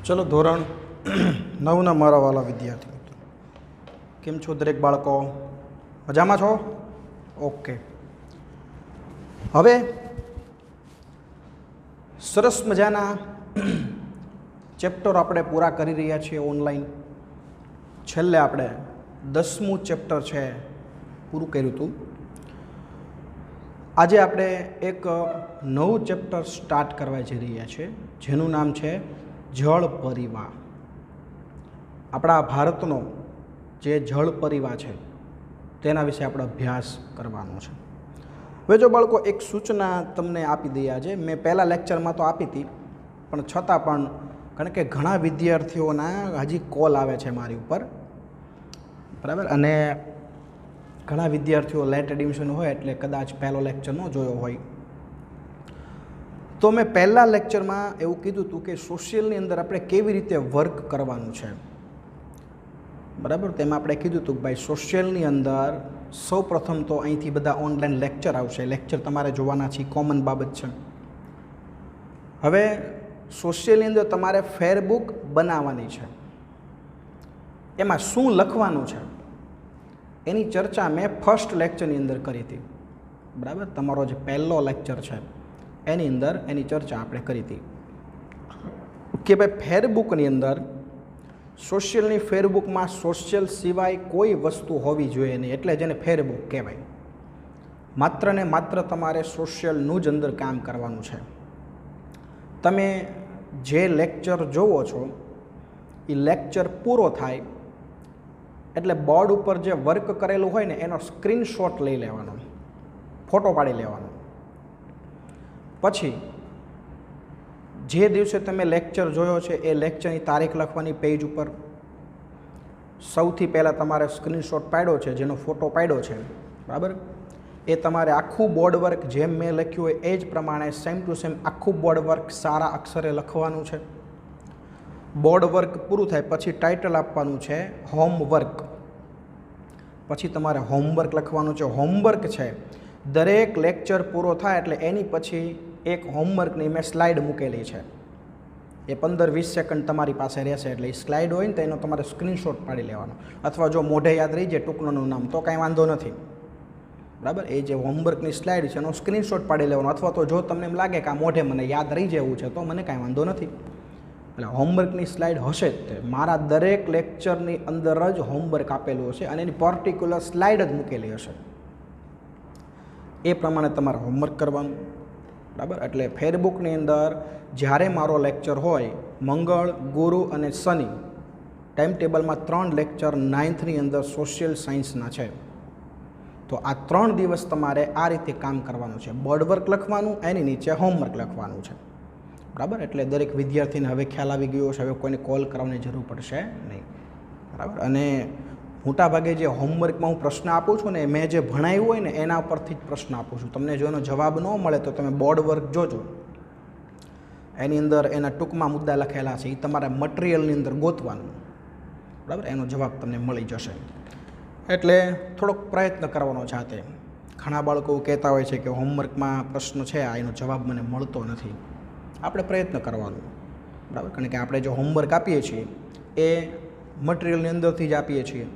ચલો ધોરણ 9ના મારા વાલા વિદ્યાર્થી મિત્રો, કેમ છો દરેક બાળકો? મજામાં છો? ઓકે. હવે સરસ મજાના ચેપ્ટર આપણે પૂરા કરી રહ્યા છીએ ઓનલાઈન. છેલ્લે આપણે 10મું ચેપ્ટર છે પૂરું કર્યું હતું. આજે આપણે એક નવું ચેપ્ટર સ્ટાર્ટ કરવા જઈ રહ્યા છીએ જેનું નામ છે જળ પરિવાહ. આપણા ભારતનો જે જળ પરિવાહ છે તેના વિશે આપણે અભ્યાસ કરવાનો છે. હવે જો બાળકો એક સૂચના તમને આપી દઈએ. આજે મેં પહેલાં લેક્ચરમાં તો આપી હતી, પણ છતાં પણ કારણ કે ઘણા વિદ્યાર્થીઓના હજી કોલ આવે છે મારી ઉપર, બરાબર, અને ઘણા વિદ્યાર્થીઓ લેટ એડમિશન હોય એટલે કદાચ પહેલો લેક્ચર ન જોયો હોય. તો મેં પહેલાં લેક્ચરમાં એવું કીધું હતું કે સોશિયલની અંદર આપણે કેવી રીતે વર્ક કરવાનું છે, બરાબર. તેમાં આપણે કીધું હતું કે ભાઈ સોશિયલની અંદર સૌ પ્રથમ તો અહીંથી બધા ઓનલાઈન લેક્ચર આવશે. લેક્ચર તમારે જોવાના છે, કોમન બાબત છે. હવે સોશિયલની અંદર તમારે ફેરબુક બનાવવાની છે. એમાં શું લખવાનું છે એની ચર્ચા મેં ફર્સ્ટ લેક્ચરની અંદર કરી હતી, બરાબર. તમારો જે પહેલો લેક્ચર છે એની અંદર એની ચર્ચા આપણે કરી હતી કે ભાઈ ફેરબુકની અંદર સોશિયલની ફેરબુકમાં સોશિયલ સિવાય કોઈ વસ્તુ હોવી જોઈએ નહીં, એટલે જેને ફેરબુક કહેવાય. માત્ર ને માત્ર તમારે સોશિયલનું જ અંદર કામ કરવાનું છે. તમે જે લેક્ચર જોવો છો એ લેક્ચર પૂરો થાય એટલે બોર્ડ ઉપર જે વર્ક કરેલું હોય ને એનો સ્ક્રીનશોટ લઈ લેવાનો, ફોટો પાડી લેવાનો. પછી જે દિવસે તમે લેક્ચર જોયો છે એ લેક્ચરની તારીખ લખવાની પેજ ઉપર. સૌથી પહેલાં તમારે સ્ક્રીનશોટ પાડ્યો છે, જેનો ફોટો પાડ્યો છે, બરાબર, એ તમારે આખું બોર્ડ વર્ક જેમ મેં લખ્યું હોય એ જ પ્રમાણે સેમ ટુ સેમ આખું બોર્ડ વર્ક સારા અક્ષરે લખવાનું છે. બોર્ડ વર્ક પૂરું થાય પછી ટાઇટલ આપવાનું છે હોમવર્ક. પછી તમારે હોમવર્ક લખવાનું છે. હોમવર્ક છે દરેક લેક્ચર પૂરો થાય એટલે એની પછી એક હોમવર્કની મેં સ્લાઇડ મૂકેલી છે. એ 15-20 સેકન્ડ તમારી પાસે રહેશે, એટલે એ સ્લાઇડ હોય ને તો એનો તમારે સ્ક્રીનશોટ પાડી લેવાનો, અથવા જો મોઢે યાદ રહી જાય ટૂંકનું નામ તો કાંઈ વાંધો નથી, બરાબર. એ જે હોમવર્કની સ્લાઇડ છે એનો સ્ક્રીનશોટ પાડી લેવાનો, અથવા તો જો તમને એમ લાગે કે આ મોઢે મને યાદ રહી જવું છે તો મને કાંઈ વાંધો નથી. એટલે હોમવર્કની સ્લાઇડ હશે જ તે. મારા દરેક લેક્ચરની અંદર જ હોમવર્ક આપેલું હશે અને એની પર્ટિક્યુલર સ્લાઇડ જ મૂકેલી હશે. એ પ્રમાણે તમારે હોમવર્ક કરવાનું, બરાબર. એટલે ફેરબુકની અંદર જ્યારે મારો લેક્ચર હોય મંગળ, ગુરુ અને શનિ, ટાઈમ ટેબલમાં 3 લેક્ચર 9થની અંદર સોશિયલ સાયન્સના છે. તો આ 3 દિવસ તમારે આ રીતે કામ કરવાનું છે. બોર્ડ વર્ક લખવાનું, એની નીચે હોમવર્ક લખવાનું છે, બરાબર. એટલે દરેક વિદ્યાર્થીને હવે ખ્યાલ આવી ગયો છે, હવે કોઈને કોલ કરવાની જરૂર પડશે નહીં, બરાબર. અને મોટાભાગે જે હોમવર્કમાં હું પ્રશ્ન આપું છું ને, મેં જે ભણાવ્યું હોય ને એના પરથી જ પ્રશ્ન આપું છું. તમને જો એનો જવાબ ન મળે તો તમે બોર્ડ વર્ક જોજો, એની અંદર એના ટૂંકમાં મુદ્દા લખેલા છે, એ તમારા મટિરિયલની અંદર ગોતવાનું, બરાબર. એનો જવાબ તમને મળી જશે. એટલે થોડોક પ્રયત્ન કરવાનો જાતે. ઘણા બાળકો કહેતા હોય છે કે હોમવર્કમાં પ્રશ્ન છે આ, એનો જવાબ મને મળતો નથી. આપણે પ્રયત્ન કરવાનો, બરાબર. કારણ કે આપણે જો હોમવર્ક આપીએ છીએ એ મટિરિયલની અંદરથી જ આપીએ છીએ,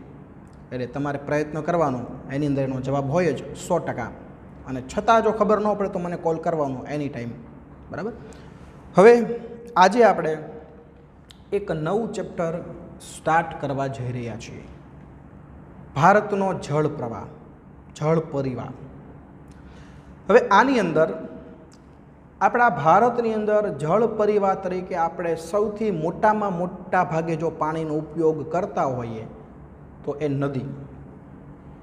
એટલે તમારે પ્રયત્ન કરવાનો, એની અંદર એનો જવાબ હોય જ 100%. અને છતાં જો ખબર ન પડે તો મને કોલ કરવાનો એની ટાઈમ, બરાબર. હવે આજે આપણે એક નવું ચેપ્ટર સ્ટાર્ટ કરવા જઈ રહ્યા છીએ. ભારતનો જળ પ્રવાહ, જળ પરિવાહ. હવે આની અંદર આપણા ભારતની અંદર જળ પરિવાહ તરીકે આપણે સૌથી મોટામાં મોટા ભાગે જો પાણીનો ઉપયોગ કરતા હોઈએ તો એ નદી,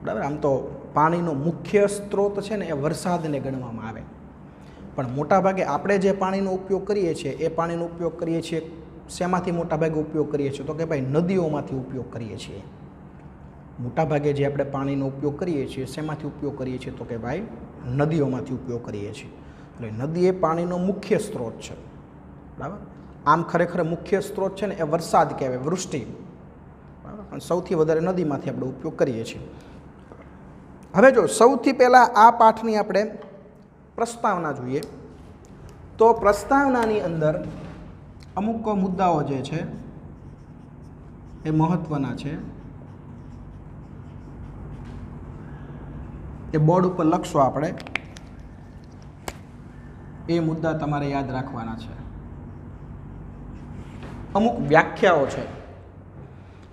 બરાબર. આમ તો પાણીનો મુખ્ય સ્ત્રોત છે ને એ વરસાદને ગણવામાં આવે, પણ મોટાભાગે આપણે જે પાણીનો ઉપયોગ કરીએ છીએ એ પાણીનો ઉપયોગ કરીએ છીએ શેમાંથી મોટાભાગે ઉપયોગ કરીએ છીએ તો કે ભાઈ નદીઓમાંથી ઉપયોગ કરીએ છીએ. મોટાભાગે જે આપણે પાણીનો ઉપયોગ કરીએ છીએ શેમાંથી ઉપયોગ કરીએ છીએ તો કે ભાઈ નદીઓમાંથી ઉપયોગ કરીએ છીએ. એટલે નદી એ પાણીનો મુખ્ય સ્ત્રોત છે, બરાબર. આમ ખરેખર મુખ્ય સ્ત્રોત છે ને એ વરસાદ કહેવાય, વૃષ્ટિ, બરાબર. પણ સૌથી વધારે નદીમાંથી આપણે ઉપયોગ કરીએ છીએ. હવે જો સૌથી પહેલાં આ પાઠની આપણે પ્રસ્તાવના જોઈએ તો પ્રસ્તાવનાની અંદર અમુક મુદ્દાઓ જે છે એ મહત્ત્વના છે, એ બોર્ડ ઉપર લખશો આપણે, એ મુદ્દા તમારે યાદ રાખવાના છે. અમુક વ્યાખ્યાઓ છે,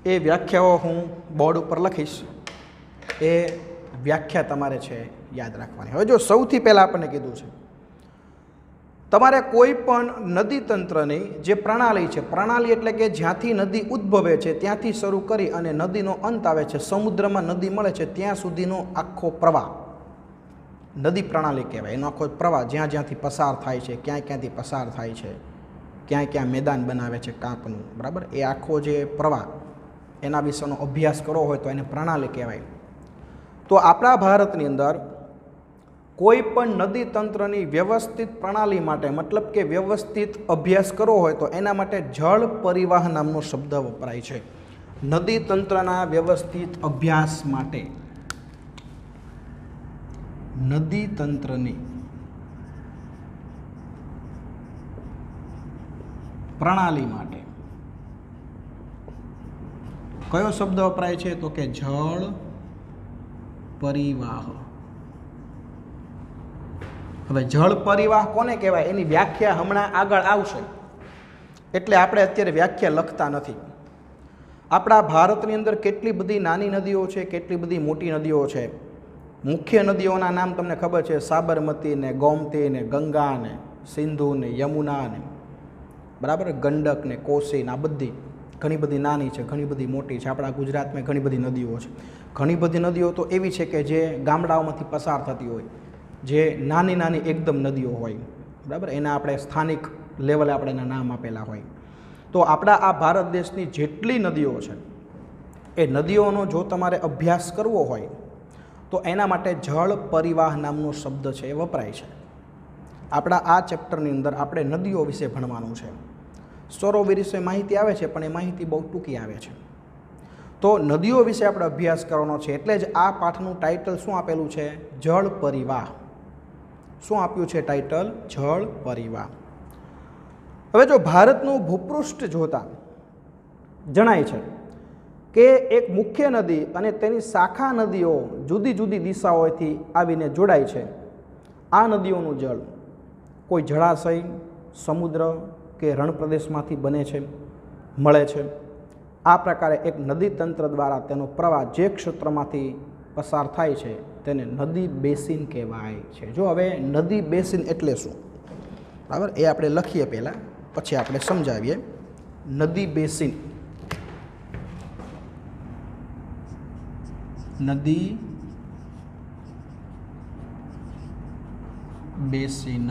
એ વ્યાખ્યાઓ હું બોર્ડ ઉપર લખીશ, એ વ્યાખ્યા તમારે છે યાદ રાખવાની. હવે જો સૌથી પહેલાં આપણને કીધું છે તમારે કોઈ પણ નદી તંત્રની જે પ્રણાલી છે, પ્રણાલી એટલે કે જ્યાંથી નદી ઉદ્ભવે છે ત્યાંથી શરૂ કરી અને નદીનો અંત આવે છે, સમુદ્રમાં નદી મળે છે ત્યાં સુધીનો આખો પ્રવાહ નદી પ્રણાલી કહેવાય. એનો આખો પ્રવાહ જ્યાં જ્યાંથી પસાર થાય છે, ક્યાં ક્યાંથી પસાર થાય છે, ક્યાં ક્યાં મેદાન બનાવે છે કાંપનું, બરાબર, એ આખો જે પ્રવાહ એના વિશેનો અભ્યાસ કરવો હોય તો એને પ્રણાલી કહેવાય. તો આપણા ભારતની અંદર કોઈ પણ નદી તંત્રની વ્યવસ્થિત પ્રણાલી માટે, મતલબ કે વ્યવસ્થિત અભ્યાસ કરવો હોય તો એના માટે જળ પરિવાહ નામનો શબ્દ વપરાય છે. નદી તંત્રના વ્યવસ્થિત અભ્યાસ માટે, નદી તંત્રની પ્રણાલી માટે કયો શબ્દ વપરાય છે? તો કે જળ પરિવાહ. હવે જળ પરિવાહ કોને કહેવાય એની વ્યાખ્યા હમણાં આગળ આવશે, એટલે આપણે અત્યારે વ્યાખ્યા લખતા નથી. આપણા ભારતની અંદર કેટલી બધી નાની નદીઓ છે, કેટલી બધી મોટી નદીઓ છે. મુખ્ય નદીઓના નામ તમને ખબર છે, સાબરમતી ને, ગોમતી ને, ગંગા ને, સિંધુ ને, યમુના ને, બરાબર, ગંડક ને, કોસી ને. આ બધી ઘણી બધી નાની છે, ઘણી બધી મોટી છે. આપણા ગુજરાતમાં ઘણી બધી નદીઓ છે. ઘણી બધી નદીઓ તો એવી છે કે જે ગામડાઓમાંથી પસાર થતી હોય, જે નાની નાની એકદમ નદીઓ હોય, બરાબર, એના આપણે સ્થાનિક લેવલે આપણે એના નામ આપેલા હોય. તો આપણા આ ભારત દેશની જેટલી નદીઓ છે એ નદીઓનો જો તમારે અભ્યાસ કરવો હોય તો એના માટે જળ પરિવાહ નામનો શબ્દ છે એ વપરાય છે. આપણા આ ચેપ્ટરની અંદર આપણે નદીઓ વિશે ભણવાનું છે. સરોવર વિશે માહિતી આવે છે પણ એ માહિતી બહુ ટૂંકી આવે છે. તો નદીઓ વિશે આપણે અભ્યાસ કરવાનો છે, એટલે જ આ પાઠનું ટાઇટલ શું આપેલું છે? જળ પરિવાહ. શું આપ્યું છે ટાઇટલ? જળ પરિવાહ. હવે જો ભારતનું ભૂપૃષ્ઠ જોતા જણાય છે કે એક મુખ્ય નદી અને તેની શાખા નદીઓ જુદી જુદી દિશાઓથી આવીને જોડાય છે. આ નદીઓનું જળ કોઈ જળાશય, સમુદ્ર કે રણ પ્રદેશમાંથી બને છે, મળે છે. આ પ્રકારે એક નદી તંત્ર દ્વારા તેનો પ્રવાહ જે ક્ષેત્રમાંથી પસાર થાય છે તેને નદી બેસિન કહેવાય છે. જો હવે નદી બેસિન એટલે શું, બરાબર, એ આપણે લખીએ પહેલાં, પછી આપણે સમજાવીએ. નદી બેસિન, નદી બેસિન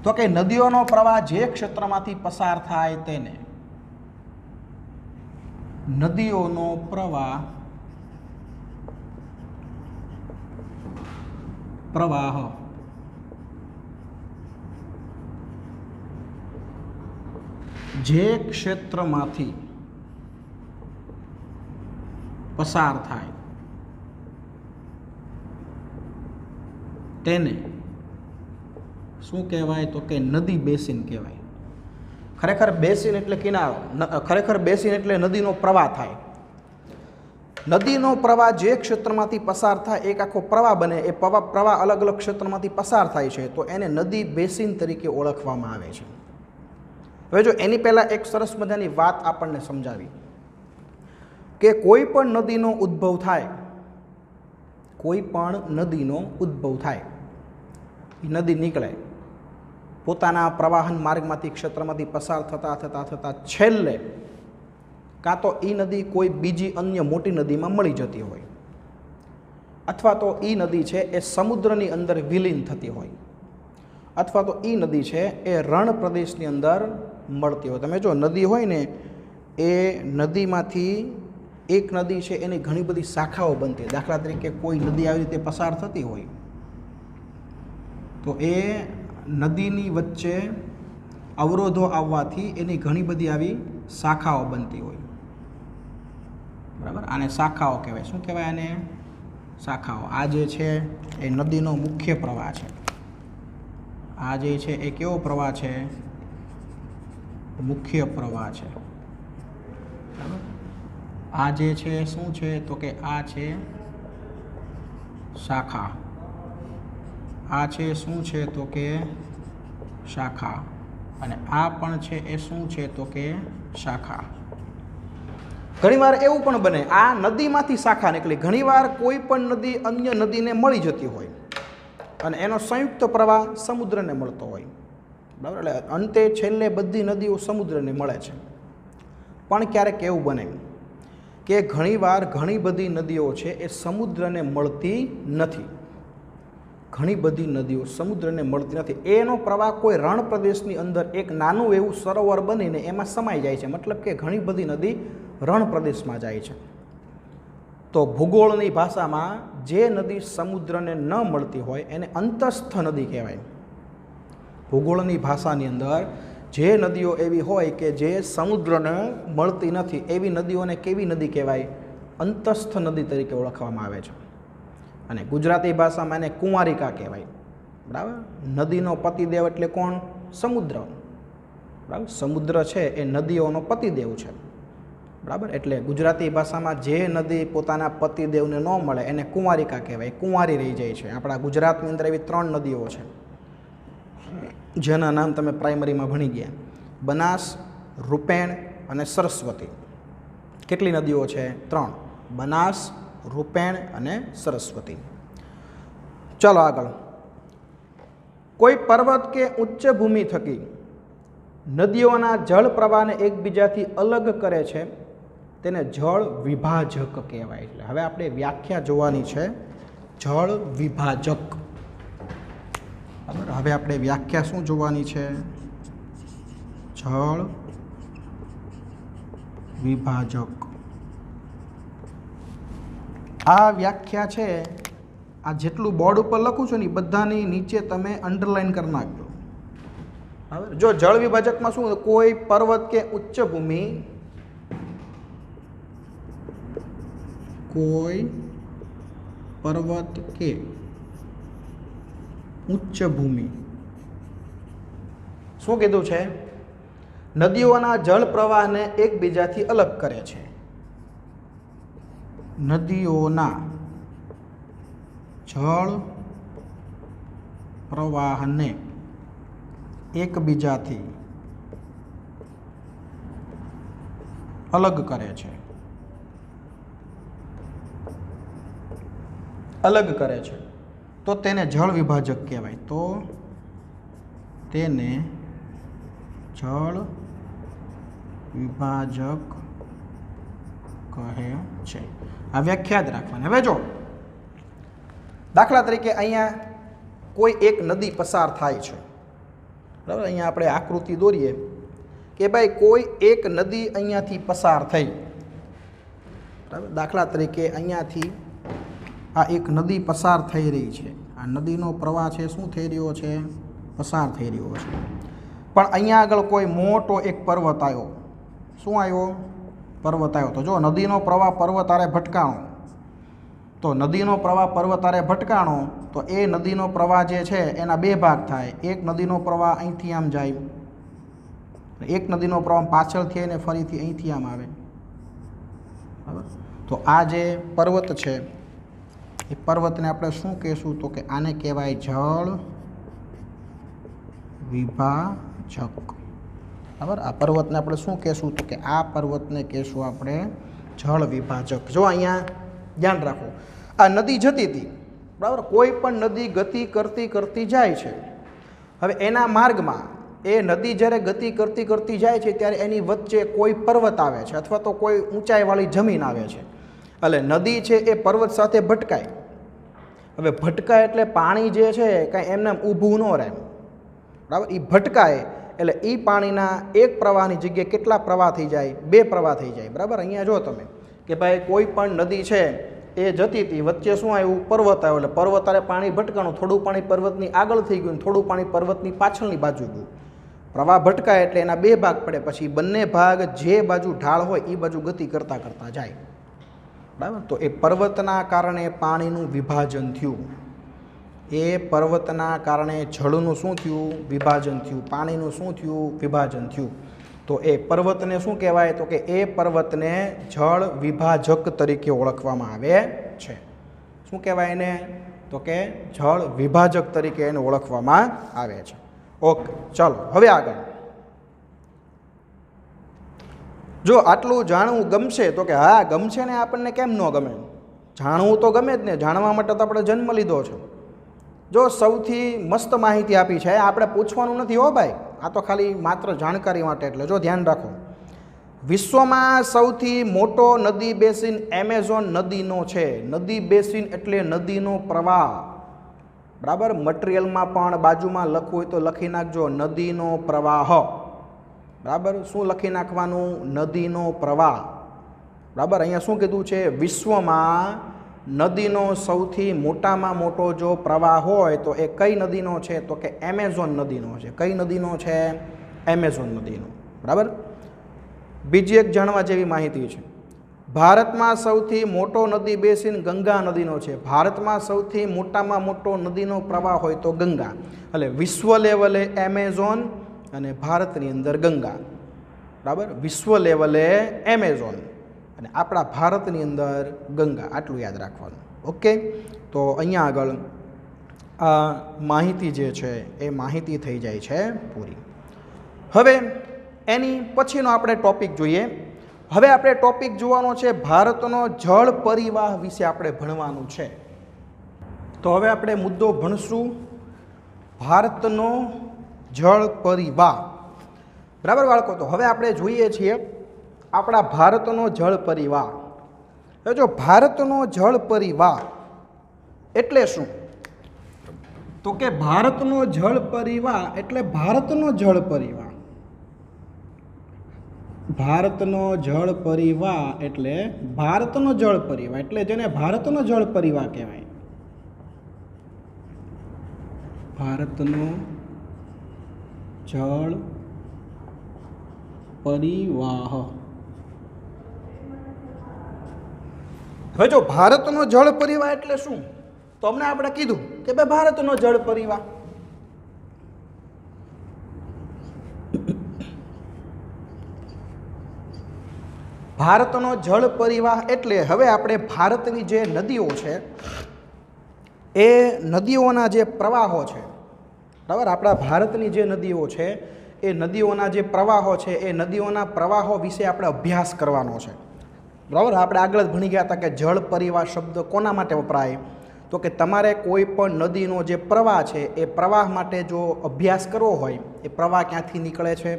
તો કે નદીઓનો પ્રવાહ જે ક્ષેત્રમાંથી પસાર થાય તેને નદીઓનો પ્રવાહ જે ક્ષેત્રમાંથી પસાર થાય તેને શું કહેવાય? તો કે નદી બેસિન કહેવાય. ખરેખર બેસિન એટલે કિનારો, ખરેખર બેસિન એટલે નદીનો પ્રવાહ થાય. નદીનો પ્રવાહ જે ક્ષેત્રમાંથી પસાર થાય, એક આખો પ્રવાહ બને, એ પ્રવાહ અલગ અલગ ક્ષેત્રમાંથી પસાર થાય છે તો એને નદી બેસિન તરીકે ઓળખવામાં આવે છે. હવે જો એની પહેલાં એક સરસ મજાની વાત આપણને સમજાવી કે કોઈ પણ નદીનો ઉદ્ભવ થાય, કોઈ પણ નદીનો ઉદ્ભવ થાય, એ નદી નીકળે પોતાના પ્રવાહન માર્ગમાંથી, ક્ષેત્રમાંથી પસાર થતાં થતાં થતાં છેલ્લે કાં તો એ નદી કોઈ બીજી અન્ય મોટી નદીમાં મળી જતી હોય, અથવા તો એ નદી છે એ સમુદ્રની અંદર વિલીન થતી હોય, અથવા તો એ નદી છે એ રણ પ્રદેશની અંદર મળતી હોય. તમે જો નદી હોય ને, એ નદીમાંથી એક નદી છે એની ઘણી બધી શાખાઓ બનતી. દાખલા તરીકે કોઈ નદી આવી રીતે પસાર થતી હોય તો એ નદીની વચ્ચે અવરોધો આવવાથી એની ઘણી બધી આવી શાખાઓ બનતી હોય, બરાબર. આને શાખાઓ કહેવાય. શું કહેવાય આને? શાખાઓ. આ જે છે એ નદીનો મુખ્ય પ્રવાહ છે. આ જે છે એ કેવો પ્રવાહ છે? મુખ્ય પ્રવાહ છે, બરાબર. આ જે છે શું છે? તો કે આ છે શાખા. આ છે શું છે? તો કે શાખા. અને આ પણ છે એ શું છે? તો કે શાખા. ઘણીવાર એવું પણ બને, આ નદીમાંથી શાખા નીકળી. ઘણીવાર કોઈ પણ નદી અન્ય નદીને મળી જતી હોય અને એનો સંયુક્ત પ્રવાહ સમુદ્રને મળતો હોય, બરાબર. એટલે અંતે છેલ્લે બધી નદીઓ સમુદ્રને મળે છે. પણ ક્યારેક એવું બને કે ઘણીવાર ઘણી બધી નદીઓ છે એ સમુદ્રને મળતી નથી. ઘણી બધી નદીઓ સમુદ્રને મળતી નથી. એનો પ્રવાહ કોઈ રણ પ્રદેશની અંદર એક નાનું એવું સરોવર બનીને એમાં સમાઈ જાય છે. મતલબ કે ઘણી બધી નદી રણ પ્રદેશમાં જાય છે. તો ભૂગોળની ભાષામાં જે નદી સમુદ્રને ન મળતી હોય એને અંતસ્થ નદી કહેવાય. ભૂગોળની ભાષાની અંદર જે નદીઓ એવી હોય કે જે સમુદ્રને મળતી નથી એવી નદીઓને કેવી નદી કહેવાય? અંતસ્થ નદી તરીકે ઓળખવામાં આવે છે. અને ગુજરાતી ભાષામાં એને કુંવારિકા કહેવાય, બરાબર. નદીનો પતિદેવ એટલે કોણ? સમુદ્ર, બરાબર. સમુદ્ર છે એ નદીઓનો પતિદેવ છે, બરાબર. એટલે ગુજરાતી ભાષામાં જે નદી પોતાના પતિદેવને ન મળે એને કુંવારિકા કહેવાય, કુંવારી રહી જાય છે. આપણા ગુજરાતની અંદર એવી 3 નદીઓ છે જેના નામ તમે પ્રાઇમરીમાં ભણી ગયા: બનાસ, રૂપેણ અને સરસ્વતી. કેટલી નદીઓ છે? 3: બનાસ, રૂપેણ અને સરસ્વતી. ચાલો આગળ. કોઈ પર્વત કે ઉચ્ચ ભૂમિ થકી નદીઓના જળ પ્રવાહને એકબીજાથી અલગ કરે છે તેને જળ વિભાજક કહેવાય. એટલે હવે આપણે વ્યાખ્યા જોવાની છે, જળ વિભાજક. બરાબર. હવે આપણે વ્યાખ્યા શું જોવાની છે? જળ વિભાજક. આ વ્યાખ્યા છે, આ જેટલું બોર્ડ ઉપર લખું છું ને બધાની નીચે તમે અંડરલાઈન કરી નાખજો. બરાબર. જો જળ વિભાજકમાં શું? કોઈ પર્વત કે ઉચ્ચ ભૂમિ, કોઈ પર્વત કે ઉચ્ચ ભૂમિ શું કીધું છે? નદીઓના જળ પ્રવાહને એકબીજાથી અલગ કરે છે. નદીઓના જળ પ્રવાહને એકબીજાથી અલગ કરે છે. અલગ કરે છે તો તેને જળ વિભાજક કહેવાય. તો તેને જળ વિભાજક કહે છે. આ વ્યાખ્યા જ રાખવાની. હવે જો દાખલા તરીકે અહીંયા કોઈ એક નદી પસાર થાય છે, બરાબર. અહીંયા આપણે આકૃતિ દોરીએ કે ભાઈ કોઈ એક નદી અહીંયાથી પસાર થઈ, બરાબર. દાખલા તરીકે અહીંયાથી આ એક નદી પસાર થઈ રહી છે. આ નદીનો પ્રવાહ છે શું થઈ રહ્યો છે? પસાર થઈ રહ્યો છે. પણ અહીંયા આગળ કોઈ મોટો એક પર્વત આવ્યો. શું આવ્યો? પર્વત આવ્યો. તો જો નદીનો પ્રવાહ પર્વતારે ભટકાણો, તો નદીનો પ્રવાહ પર્વતારે ભટકાણો તો એ નદીનો પ્રવાહ જે છે એના 2 ભાગ થાય. એક નદીનો પ્રવાહ અહીંથી આમ જાય, એક નદીનો પ્રવાહ પાછળથી આવીને ફરીથી અહીંથી આમ આવે, બરાબર. તો આ જે પર્વત છે એ પર્વતને આપણે શું કહેશું? તો કે આને કહેવાય જળ વિભાજક, બરાબર. આ પર્વતને આપણે શું કહેશું? તો કે આ પર્વતને કહેશું આપણે જળ વિભાજક. જો અહીંયા ધ્યાન રાખો, આ નદી જતી હતી, બરાબર. કોઈ પણ નદી ગતિ કરતી કરતી જાય છે. હવે એના માર્ગમાં એ નદી જ્યારે ગતિ કરતી કરતી જાય છે ત્યારે એની વચ્ચે કોઈ પર્વત આવે છે અથવા તો કોઈ ઊંચાઈવાળી જમીન આવે છે. એટલે નદી છે એ પર્વત સાથે ભટકાય. હવે ભટકાય એટલે પાણી જે છે કાંઈ એમને ઊભું ન રહે, બરાબર. એ ભટકાય એટલે એ પાણીના એક પ્રવાહની જગ્યાએ કેટલા પ્રવાહ થઈ જાય? 2 પ્રવાહ થઈ જાય, બરાબર. અહીંયા જો તમે કે ભાઈ કોઈ પણ નદી છે એ જતી હતી, વચ્ચે શું આવ્યું? પર્વત આવ્યો. એટલે પર્વતારે પાણી ભટકાણું, થોડું પાણી પર્વતની આગળ થઈ ગયું, થોડું પાણી પર્વતની પાછળની બાજુ ગયું. પ્રવાહ ભટકાય એટલે એના 2 ભાગ પડે. પછી બંને ભાગ જે બાજુ ઢાળ હોય એ બાજુ ગતિ કરતાં કરતાં જાય, બરાબર. તો એ પર્વતના કારણે પાણીનું વિભાજન થયું. એ પર્વતના કારણે જળનું શું થયું? વિભાજન થયું. પાણીનું શું થયું? વિભાજન થયું. તો એ પર્વતને શું કહેવાય? તો કે એ પર્વતને જળ વિભાજક તરીકે ઓળખવામાં આવે છે. શું કહેવાય એને? તો કે જળ વિભાજક તરીકે એને ઓળખવામાં આવે છે. ઓકે, ચાલો હવે આગળ. જો આટલું જાણવું ગમશે તો કે હા ગમશે ને, આપણને કેમ ન ગમે? જાણવું તો ગમે જ ને, જાણવા માટે તો આપણે જન્મ લીધો છે. જો સૌથી મસ્ત માહિતી આપી છે, આપણે પૂછવાનું નથી હો ભાઈ, આ તો ખાલી માત્ર જાણકારી માટે. એટલે જો ધ્યાન રાખો, વિશ્વમાં સૌથી મોટો નદી બેસિન એમેઝોન નદીનો છે. નદી બેસિન એટલે નદીનો પ્રવાહ. બરાબર, મટીરિયલમાં પણ બાજુમાં લખવું હોય તો લખી નાખજો નદીનો પ્રવાહ. બરાબર, શું લખી નાખવાનું? નદીનો પ્રવાહ. બરાબર, અહીંયા શું કીધું છે? વિશ્વમાં નદીનો સૌથી મોટામાં મોટો જો પ્રવાહ હોય તો એ કઈ નદીનો છે? તો કે એમેઝોન નદીનો છે. કઈ નદીનો છે? એમેઝોન નદીનો. બરાબર, બીજી એક જાણવા જેવી માહિતી છે. ભારતમાં સૌથી મોટો નદી બેસિન ગંગા નદીનો છે. ભારતમાં સૌથી મોટામાં મોટો નદીનો પ્રવાહ હોય તો ગંગા. એટલે વિશ્વ લેવલે એમેઝોન અને ભારતની અંદર ગંગા. બરાબર, વિશ્વ લેવલે એમેઝોન અને આપણા ભારતની અંદર ગંગા. આટલું યાદ રાખવાનું. ઓકે, તો અહીંયા આગળ આ માહિતી જે છે એ માહિતી થઈ જાય છે પૂરી. હવે એની પછીનો આપણે ટોપિક જોઈએ. હવે આપણે ટોપિક જોવાનો છે ભારતનો જળ પરિવાહ વિશે આપણે ભણવાનું છે. તો હવે આપણે મુદ્દો ભણશું ભારતનો જળ પરિવાહ. બરાબર બાળકો, તો હવે આપણે જોઈએ છીએ આપણા ભારતનો જળ પરિવાહ. હવે જો ભારતનો જળ પરિવાહ એટલે શું? તો કે ભારતનો જળ પરિવાહ એટલે ભારતનો જળ પરિવાહ. ભારતનો જળ પરિવાહ એટલે ભારતનો જળ પરિવાહ એટલે જેને ભારતનો જળ પરિવાહ કહેવાય. ભારતનો જળ પરિવાહ. હવે જો ભારતનો જળ પરિવાહ એટલે શું? તો અમને આપણે કીધું કે ભાઈ ભારતનો જળ પરિવાહ. ભારતનો જળ પરિવાહ એટલે હવે આપણે ભારતની જે નદીઓ છે એ નદીઓના જે પ્રવાહો છે, બરાબર, આપણા ભારતની જે નદીઓ છે એ નદીઓના જે પ્રવાહો છે એ નદીઓના પ્રવાહો વિશે આપણે અભ્યાસ કરવાનો છે. બરાબર, આપણે આગળ જ ભણી ગયા હતા કે જળ પરિવાહ શબ્દ કોના માટે વપરાય? તો કે તમારે કોઈ પણ નદીનો જે પ્રવાહ છે એ પ્રવાહ માટે જો અભ્યાસ કરવો હોય, એ પ્રવાહ ક્યાંથી નીકળે છે,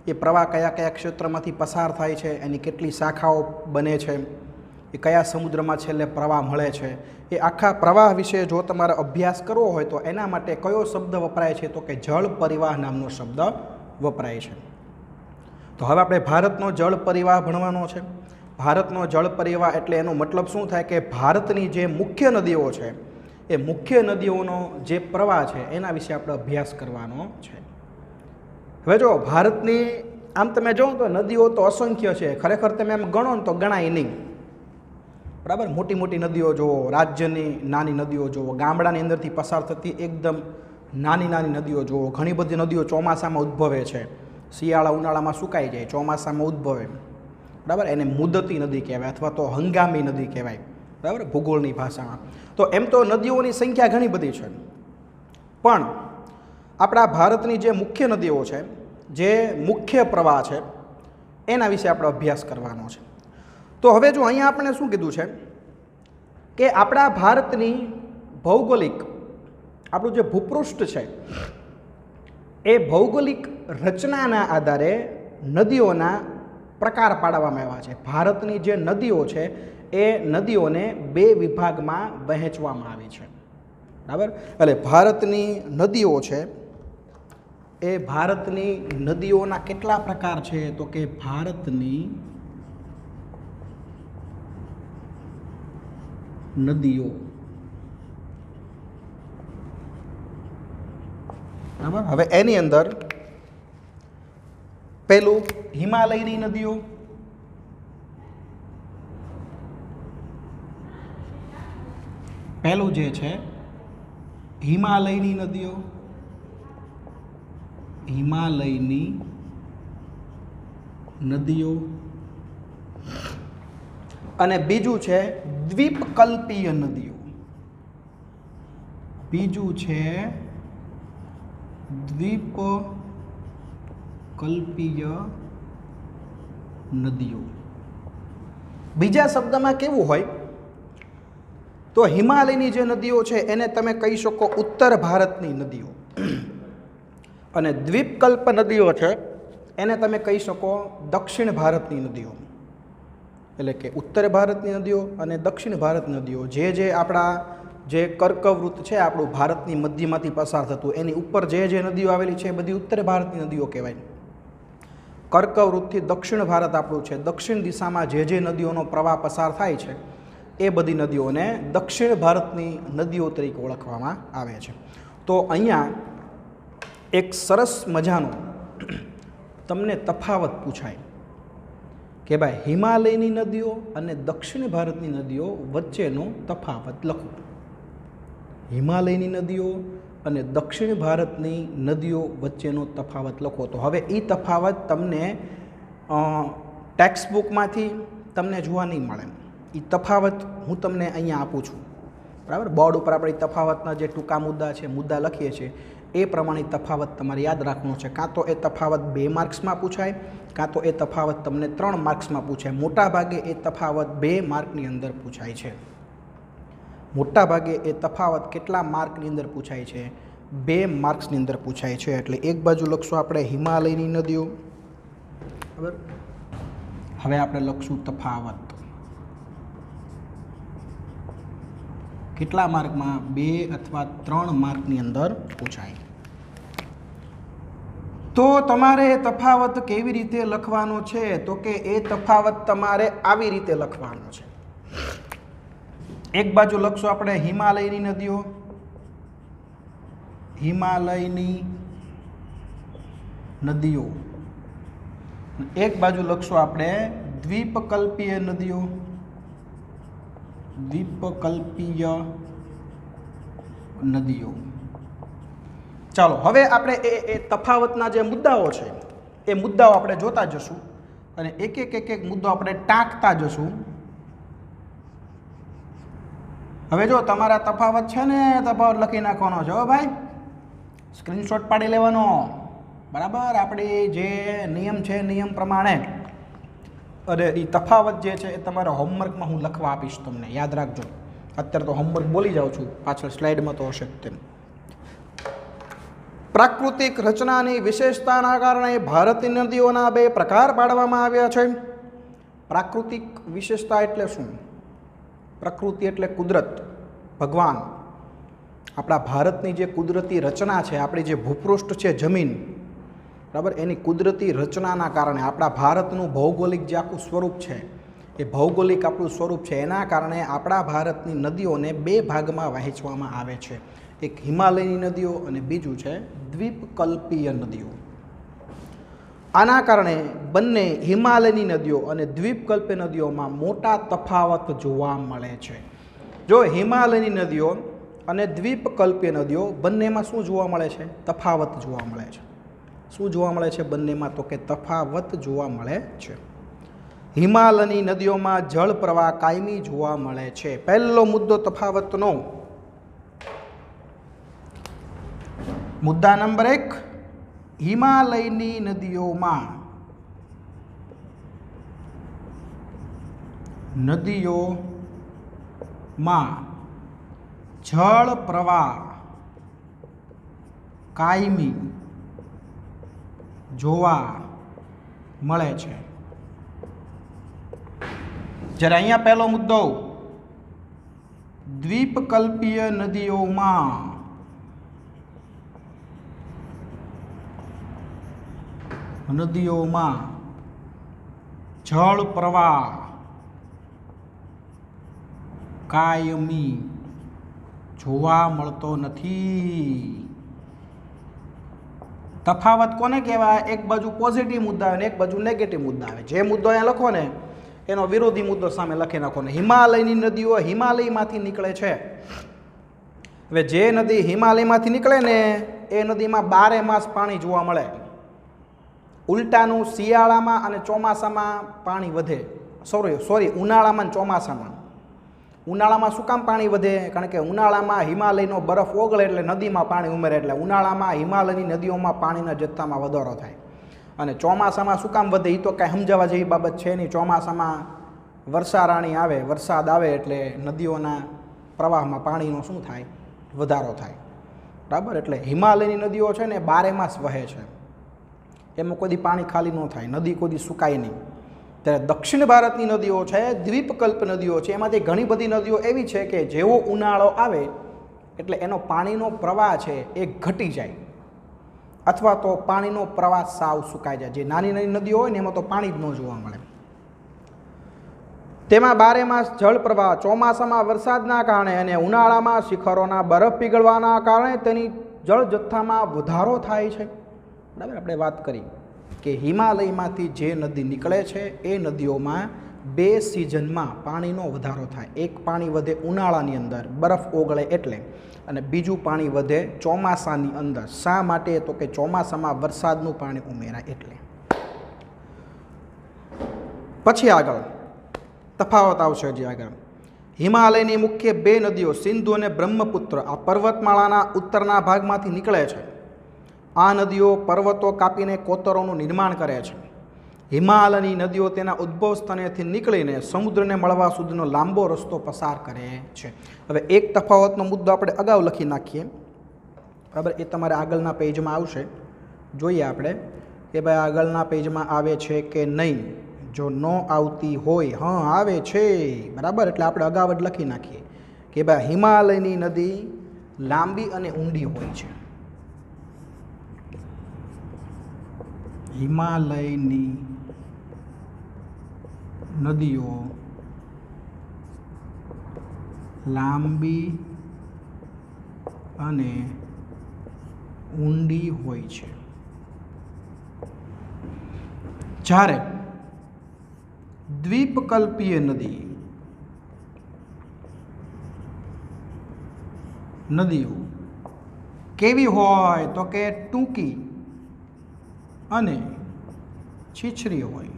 એ પ્રવાહ કયા કયા ક્ષેત્રમાંથી પસાર થાય છે, એની કેટલી શાખાઓ બને છે, એ કયા સમુદ્રમાં છેલ્લે પ્રવાહ મળે છે, એ આખા પ્રવાહ વિશે જો તમારે અભ્યાસ કરવો હોય તો એના માટે કયો શબ્દ વપરાય છે? તો કે જળ પરિવાહ નામનો શબ્દ વપરાય છે. તો હવે આપણે ભારતનો જળ પરિવાહ ભણવાનો છે. ભારતનો જળ પરિવાહ એટલે એનો મતલબ શું થાય કે ભારતની જે મુખ્ય નદીઓ છે એ મુખ્ય નદીઓનો જે પ્રવાહ છે એના વિશે આપણે અભ્યાસ કરવાનો છે. હવે જો ભારતની આમ તમે જો તો નદીઓ તો અસંખ્ય છે, ખરેખર તમે એમ ગણો ને તો ગણાય નહીં. બરાબર, મોટી મોટી નદીઓ જુઓ, રાજ્યની નાની નદીઓ જુઓ, ગામડાની અંદરથી પસાર થતી એકદમ નાની નાની નદીઓ જુઓ. ઘણી બધી નદીઓ ચોમાસામાં ઉદ્ભવે છે, શિયાળા ઉનાળામાં સુકાઈ જાય, ચોમાસામાં ઉદ્ભવે. બરાબર, એને મુદતી નદી કહેવાય અથવા તો હંગામી નદી કહેવાય. બરાબર, ભૂગોળની ભાષામાં. તો એમ તો નદીઓની સંખ્યા ઘણી બધી છે, પણ આપણા ભારતની જે મુખ્ય નદીઓ છે, જે મુખ્ય પ્રવાહ છે એના વિશે આપણે અભ્યાસ કરવાનો છે. તો હવે જો અહીંયા આપણે શું કીધું છે કે આપણા ભારતની ભૌગોલિક, આપણું જે ભૂપૃષ્ઠ છે એ ભૌગોલિક રચનાના આધારે નદીઓના પ્રકાર પાડવામાં આવ્યા છે. ભારતની જે નદીઓ છે એ નદીઓને બે વિભાગમાં વહેંચવામાં આવી છે. બરાબર, એટલે ભારતની નદીઓ છે એ ભારતની નદીઓના કેટલા પ્રકાર છે? તો કે ભારતની નદીઓ. બરાબર, હવે એની અંદર પહેલું હિમાલયની નદીઓ, પહેલું જે છે હિમાલયની નદીઓ, હિમાલયની નદીઓ, અને બીજું છે દ્વીપકલ્પીય નદીઓ. બીજું છે દ્વીપકલ્પીય નદીઓ. બીજા શબ્દમાં કેવું હોય તો હિમાલયની જે નદીઓ છે એને તમે કહી શકો ઉત્તર ભારતની નદીઓ, અને દ્વીપકલ્પ નદીઓ છે એને તમે કહી શકો દક્ષિણ ભારતની નદીઓ. એટલે કે ઉત્તર ભારતની નદીઓ અને દક્ષિણ ભારતની નદીઓ, જે આપણા જે કર્કવૃત્ત છે આપણું ભારતની મધ્યમાંથી પસાર થતું, એની ઉપર જે નદીઓ આવેલી છે એ બધી ઉત્તર ભારતની નદીઓ કહેવાય. કર્કવૃત્તથી દક્ષિણ ભારત આપણું છે, દક્ષિણ દિશામાં જે નદીઓનો પ્રવાહ પસાર થાય છે એ બધી નદીઓને દક્ષિણ ભારતની નદીઓ તરીકે ઓળખવામાં આવે છે. તો અહીંયા એક સરસ મજાનો તમને તફાવત પૂછાય કે ભાઈ હિમાલયની નદીઓ અને દક્ષિણ ભારતની નદીઓ વચ્ચેનો તફાવત લખો. હિમાલયની નદીઓ અને દક્ષિણ ભારતની નદીઓ વચ્ચેનો તફાવત લખો. તો હવે એ તફાવત તમને ટેક્સ્ટબુકમાંથી તમને જોવા નહીં મળે. એ તફાવત હું તમને અહીંયા આપું છું, બરાબર. બોર્ડ ઉપર આપણે તફાવતના જે ટૂંકા મુદ્દા છે, મુદ્દા લખીએ છીએ એ પ્રમાણે તફાવત તમારે યાદ રાખવાનો છે. કાં તો એ તફાવત 2 માર્ક્સમાં પૂછાય, કાં તો એ તફાવત તમને 3 માર્ક્સમાં પૂછાય. મોટાભાગે એ તફાવત 2 માર્કની અંદર પૂછાય છે. મોટાભાગે એ તફાવત કેટલા માર્કની અંદર પૂછાય છે? 2 માર્ક્સની અંદર પૂછાય છે. એટલે એક બાજુ લખશું આપણે હિમાલયની નદીઓ, બરાબર. હવે આપણે લખશું તફાવત. કેટલા માર્કમાં? 2 અથવા 3 માર્કની અંદર પૂછાય. તો તમારે એ તફાવત કેવી રીતે લખવાનો છે? તો કે એ તફાવત તમારે આવી રીતે લખવાનો છે. એક બાજુ લખશું આપણે હિમાલયની નદીઓ, હિમાલયની નદીઓ. એક બાજુ લખશું આપણે દ્વીપકલ્પીય નદીઓ, દ્વીપકલ્પીય નદીઓ. ચાલો હવે આપણે એ તફાવતના જે મુદ્દાઓ છે એ મુદ્દાઓ આપણે જોતા જશું અને એક એક મુદ્દો આપણે ટાંકતા જશું. હવે જો તમારા તફાવત છે ને, તફાવત લખી નાખવાનો છે હો ભાઈ, સ્ક્રીનશોટ પાડી લેવાનો, બરાબર. આપણી જે નિયમ છે નિયમ પ્રમાણે. અને એ તફાવત જે છે એ તમારા હોમવર્કમાં હું લખવા આપીશ તમને, યાદ રાખજો. અત્યારે તો હોમવર્ક બોલી જાઉં છું, પાછળ સ્લાઇડમાં તો હશે તેમ. પ્રાકૃતિક રચનાની વિશેષતાના કારણે ભારતની નદીઓના 2 પ્રકાર પાડવામાં આવ્યા છે. પ્રાકૃતિક વિશેષતા એટલે શું? પ્રકૃતિ એટલે કુદરત, ભગવાન. આપણા ભારતની જે કુદરતી રચના છે, આપણી જે ભૂપૃષ્ઠ છે, જમીન, બરાબર, એની કુદરતી રચનાના કારણે આપણા ભારતનું ભૌગોલિક જે આખું સ્વરૂપ છે, એ ભૌગોલિક આપણું સ્વરૂપ છે, એના કારણે આપણા ભારતની નદીઓને 2 ભાગમાં વહેંચવામાં આવે છે. એક હિમાલયની નદીઓ અને બીજું છે દ્વીપકલ્પીય નદીઓ. આના કારણે બંને હિમાલયની નદીઓ અને દ્વીપકલ્પીય નદીઓમાં મોટા તફાવત જોવા મળે છે. જો હિમાલયની નદીઓ અને દ્વીપકલ્પીય નદીઓ બંનેમાં શું જોવા મળે છે? તફાવત જોવા મળે છે. શું જોવા મળે છે બંનેમાં? તો કે તફાવત જોવા મળે છે. હિમાલયની નદીઓમાં જળ પ્રવાહ કાયમી જોવા મળે છે. પહેલો મુદ્દો તફાવતનો. મુદ્દા નંબર 1, હિમાલયની નદીઓમાં જળ પ્રવાહ કાયમી જોવા મળે છે. જ્યારે અહીંયા પહેલો મુદ્દો, દ્વીપકલ્પીય નદીઓમાં જળ પ્રવાહ કાયમી જોવા મળતો નથી. તફાવત કોને કહેવાય? એક બાજુ પોઝિટિવ મુદ્દા આવે ને એક બાજુ નેગેટિવ મુદ્દા આવે. જે મુદ્દો અહીંયા લખો ને એનો વિરોધી મુદ્દો સામે લખી નાખો ને. હિમાલયની નદીઓ હિમાલયમાંથી નીકળે છે હવે જે નદી હિમાલયમાંથી નીકળે ને એ નદીમાં 12 માસ પાણી જોવા મળે. ઉલટાનું શિયાળામાં અને ચોમાસામાં પાણી વધે. સોરી ઉનાળામાં અને ચોમાસામાં. ઉનાળામાં શું કામ પાણી વધે? કારણ કે ઉનાળામાં હિમાલયનો બરફ ઓગળે એટલે નદીમાં પાણી ઉમેરે, એટલે ઉનાળામાં હિમાલયની નદીઓમાં પાણીના જથ્થામાં વધારો થાય. અને ચોમાસામાં શું કામ વધે? એ તો કાંઈ સમજાવવા જેવી બાબત છે નહીં. ચોમાસામાં વર્ષારાણી આવે, વરસાદ આવે એટલે નદીઓના પ્રવાહમાં પાણીનો શું થાય? વધારો થાય. બરાબર? એટલે હિમાલયની નદીઓ છે ને 12 માસ વહે છે. એમાં કોઈ પાણી ખાલી ન થાય, નદી કોઈ સુકાય નહીં. ત્યારે દક્ષિણ ભારતની નદીઓ છે, દ્વીપકલ્પ નદીઓ છે, એમાંથી ઘણી બધી નદીઓ એવી છે કે જેવો ઉનાળો આવે એટલે એનો પાણીનો પ્રવાહ છે એ ઘટી જાય, અથવા તો પાણીનો પ્રવાહ સાવ સુકાઈ જાય. જે નાની નાની નદીઓ હોય ને એમાં તો પાણી જ ન જોવા મળે. તેમાં 12 માસ જળ પ્રવાહ ચોમાસામાં વરસાદના કારણે અને ઉનાળામાં શિખરોના બરફ પીગળવાના કારણે તેની જળ જથ્થામાં વધારો થાય છે. બરાબર? આપણે વાત કરી કે હિમાલયમાંથી જે નદી નીકળે છે એ નદીઓમાં 2 સિઝનમાં પાણીનો વધારો થાય. એક પાણી વધે ઉનાળાની અંદર બરફ ઓગળે એટલે, અને બીજું પાણી વધે ચોમાસાની અંદર. શા માટે? તો કે ચોમાસામાં વરસાદનું પાણી ઉમેરાય એટલે. પછી આગળ તફાવત આવશે. હજી આગળ હિમાલયની મુખ્ય 2 નદીઓ સિંધુ અને બ્રહ્મપુત્ર આ પર્વતમાળાના ઉત્તરના ભાગમાંથી નીકળે છે. આ નદીઓ પર્વતો કાપીને કોતરોનું નિર્માણ કરે છે. હિમાલયની નદીઓ તેના ઉદ્ભવ સ્થાનેથી નીકળીને સમુદ્રને મળવા સુધીનો લાંબો રસ્તો પસાર કરે છે. હવે એક તફાવતનો મુદ્દો આપણે અગાઉ લખી નાખીએ. બરાબર? એ તમારે આગળના પેજમાં આવશે. જોઈએ આપણે કે ભાઈ આગળના પેજમાં આવે છે કે નહીં. જો ન આવતી હોય, હા આવે છે. બરાબર? એટલે આપણે અગાઉ જ લખી નાખીએ કે ભાઈ હિમાલયની નદી લાંબી અને ઊંડી હોય છે. હિમાલયની નદીઓ લાંબી અને ઊંડી હોય છે. જ્યારે દ્વીપકલ્પીય નદીઓ કેવી હોય? તો કે ટૂંકી અને છીછરી હોય.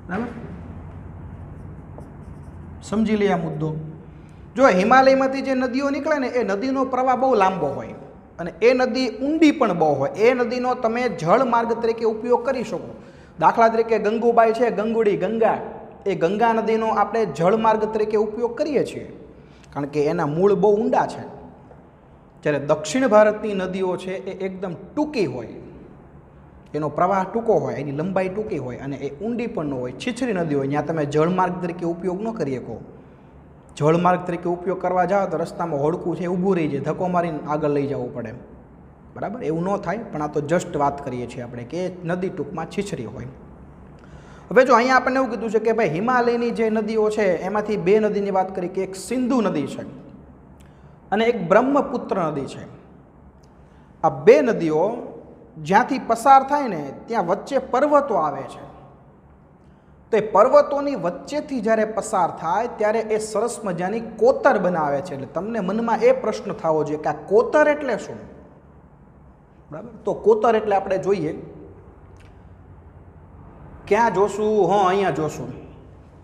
બરાબર? સમજી લે આ મુદ્દો. જો હિમાલયમાંથી જે નદીઓ નીકળે ને એ નદીનો પ્રવાહ બહુ લાંબો હોય અને એ નદી ઊંડી પણ બહુ હોય. એ નદીનો તમે જળ માર્ગ તરીકે ઉપયોગ કરી શકો. દાખલા તરીકે ગંગુબાઈ છે, ગંગુડી, ગંગા, એ ગંગા નદીનો આપણે જળ માર્ગ તરીકે ઉપયોગ કરીએ છીએ કારણ કે એના મૂળ બહુ ઊંડા છે. જ્યારે દક્ષિણ ભારતની નદીઓ છે એ એકદમ ટૂંકી હોય, એનો પ્રવાહ ટૂંકો હોય, એની લંબાઈ ટૂંકી હોય અને એ ઊંડી પણ ન હોય, છીછરી નદી હોય. ત્યાં તમે જળમાર્ગ તરીકે ઉપયોગ ન કરી શકો. જળમાર્ગ તરીકે ઉપયોગ કરવા જાઓ તો રસ્તામાં હોડકું છે ઊભું રહી જાય, ધક્કો મારીને આગળ લઈ જવું પડે. બરાબર? એવું ન થાય, પણ આ તો જસ્ટ વાત કરીએ છીએ આપણે કે નદી ટૂંકમાં છીછરી હોય. હવે જો અહીંયા આપણને એવું કીધું છે કે ભાઈ હિમાલયની જે નદીઓ છે એમાંથી 2 નદીની વાત કરી કે એક સિંધુ નદી છે અને એક બ્રહ્મપુત્ર નદી છે. આ 2 નદીઓ જ્યાંથી પસાર થાય ને ત્યાં વચ્ચે પર્વતો આવે છે. તો એ પર્વતોની વચ્ચેથી જ્યારે પસાર થાય ત્યારે એ સરસ મજાની કોતર બનાવે છે. એટલે તમને મનમાં એ પ્રશ્ન થવો જોઈએ કે આ કોતર એટલે શું? બરાબર? તો કોતર એટલે આપણે જોઈએ ક્યાં જોશું? હા, અહીંયા જોશું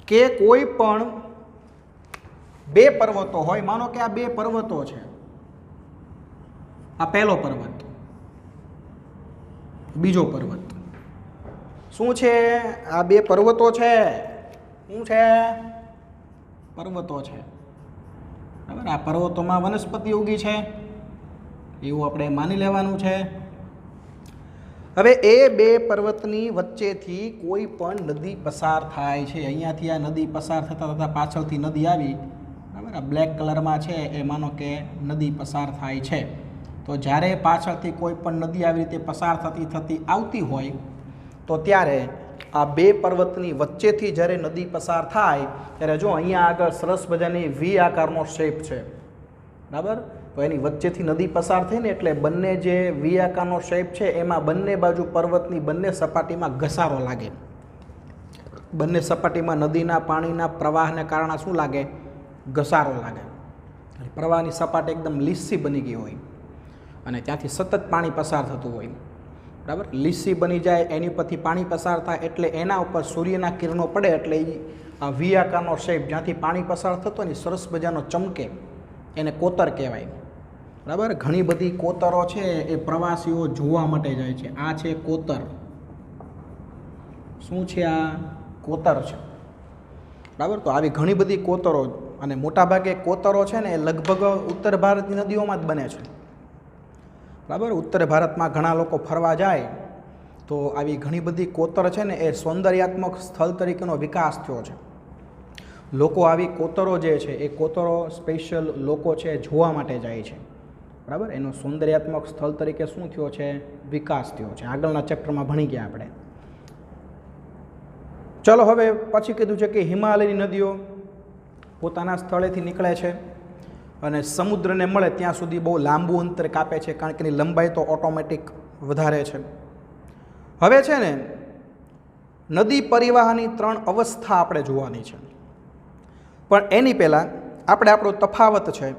કે કોઈ પણ 2 પર્વતો હોય. માનો કે આ 2 પર્વતો છે. આ પહેલો પર્વત, બીજો પર્વત. શું છે? આ 2 પર્વતો છે. શું છે? પર્વતો છે. બરાબર? આ પર્વતોમાં વનસ્પતિ ઉગી છે એવું આપણે માની લેવાનું છે. હવે એ 2 પર્વતની વચ્ચેથી કોઈ પણ નદી પસાર થાય છે. અહીંયાથી આ નદી પસાર થતાં થતાં પાછળથી નદી આવી. બરાબર? આ બ્લેક કલરમાં છે એ માનો કે નદી પસાર થાય છે. તો જ્યારે પાછળથી કોઈ પણ નદી આવી રીતે પસાર થતી આવતી હોય તો ત્યારે આ 2 પર્વતની વચ્ચેથી જ્યારે નદી પસાર થાય ત્યારે જો અહીંયા આગળ સરસ મજાની વી આકારનો શેપ છે. બરાબર? તો એની વચ્ચેથી નદી પસાર થઈ ને એટલે બંને જે વી આકારનો શેપ છે એમાં બંને બાજુ પર્વતની બંને સપાટીમાં ઘસારો લાગે. બંને સપાટીમાં નદીના પાણીના પ્રવાહને કારણે શું લાગે? ઘસારો લાગે. પ્રવાહની સપાટી એકદમ લીસી બની ગઈ હોય અને ત્યાંથી સતત પાણી પસાર થતું હોય, બરાબર. લીસી બની જાય, એની પરથી પાણી પસાર થાય એટલે એના ઉપર સૂર્યના કિરણો પડે એટલે એ આ વી આકારનો શેપ જ્યાંથી પાણી પસાર થતો ને સરસ મજાનો ચમકે, એને કોતર કહેવાય, બરાબર. ઘણી બધી કોતરો છે એ પ્રવાસીઓ જોવા માટે જાય છે. આ છે કોતર. શું છે આ? કોતર છે, બરાબર. તો આવી ઘણી બધી કોતરો, અને મોટાભાગે કોતરો છે ને એ લગભગ ઉત્તર ભારતની નદીઓમાં જ બને છે, બરાબર. ઉત્તર ભારતમાં ઘણા લોકો ફરવા જાય તો આવી ઘણી બધી કોતર છે ને એ સૌંદર્યાત્મક સ્થળ તરીકેનો વિકાસ થયો છે. લોકો આવી કોતરો જે છે એ કોતરો સ્પેશિયલ લોકો છે જોવા માટે જાય છે, બરાબર. એનો સૌંદર્યાત્મક સ્થળ તરીકે શું થયો છે? વિકાસ થયો છે. આગળના ચેપ્ટરમાં ભણી ગયા આપણે. ચલો હવે પછી કીધું છે કે હિમાલયની નદીઓ પોતાના સ્થળેથી નીકળે છે અને સમુદ્રને મળે ત્યાં સુધી બહુ લાંબુ અંતર કાપે છે, કારણ કે એની લંબાઈ તો ઓટોમેટિક વધારે છે. હવે છે ને નદી પરિવહનની 3 અવસ્થા આપણે જોવાની છે, પણ એની પહેલાં આપણે આપણો તફાવત છે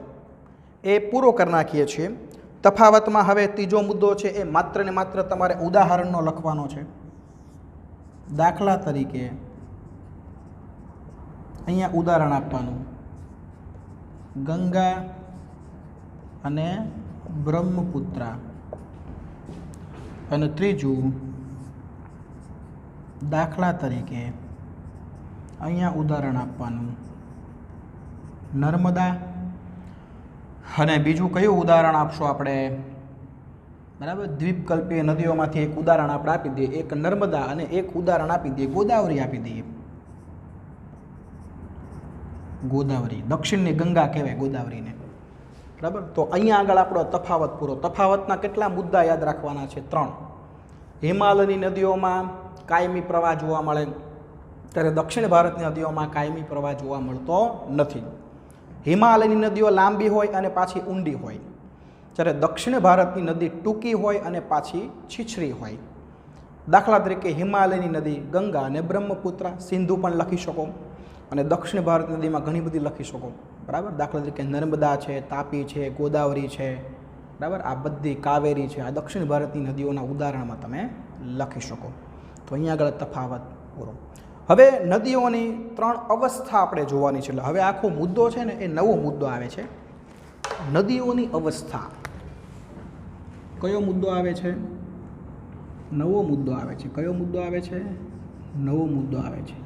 એ પૂરો કરી નાખીએ છીએ. તફાવતમાં હવે ત્રીજો મુદ્દો છે એ માત્ર ને માત્ર તમારે ઉદાહરણનો લખવાનો છે. દાખલા તરીકે અહીંયા ઉદાહરણ આપવાનું, ગંગા અને બ્રહ્મપુત્રા. અને ત્રીજું દાખલા તરીકે અહીંયા ઉદાહરણ આપવાનું, નર્મદા. અને બીજું કયું ઉદાહરણ આપશો આપણે? બરાબર, દ્વીપકલ્પીય નદીઓમાંથી એક ઉદાહરણ આપણે આપી દઈએ, એક નર્મદા અને એક ઉદાહરણ આપી દઈએ ગોદાવરી આપી દઈએ. ગોદાવરી દક્ષિણની ગંગા કહેવાય ગોદાવરીને, બરાબર. તો અહીંયા આગળ આપણો તફાવત પૂરો. તફાવતના કેટલા મુદ્દા યાદ રાખવાના છે? 3. હિમાલયની નદીઓમાં કાયમી પ્રવાહ જોવા મળે, ત્યારે દક્ષિણ ભારતની નદીઓમાં કાયમી પ્રવાહ જોવા મળતો નથી. હિમાલયની નદીઓ લાંબી હોય અને પાછી ઊંડી હોય, જ્યારે દક્ષિણ ભારતની નદી ટૂંકી હોય અને પાછી છીછરી હોય. દાખલા તરીકે હિમાલયની નદી ગંગા અને બ્રહ્મપુત્રા, સિંધુ પણ લખી શકો, અને દક્ષિણ ભારતની નદીમાં ઘણી બધી લખી શકો, બરાબર. દાખલા તરીકે નર્મદા છે, તાપી છે, ગોદાવરી છે, બરાબર. આ બધી કાવેરી છે, આ દક્ષિણ ભારતની નદીઓના ઉદાહરણમાં તમે લખી શકો. તો અહીંયા આગળ તફાવત પૂરો. હવે નદીઓની 3 અવસ્થા આપણે જોવાની છે. એટલે હવે આખો મુદ્દો છે ને એ નવો મુદ્દો આવે છે, નદીઓની અવસ્થા. કયો મુદ્દો આવે છે? નવો મુદ્દો આવે છે. કયો મુદ્દો આવે છે? નવો મુદ્દો આવે છે.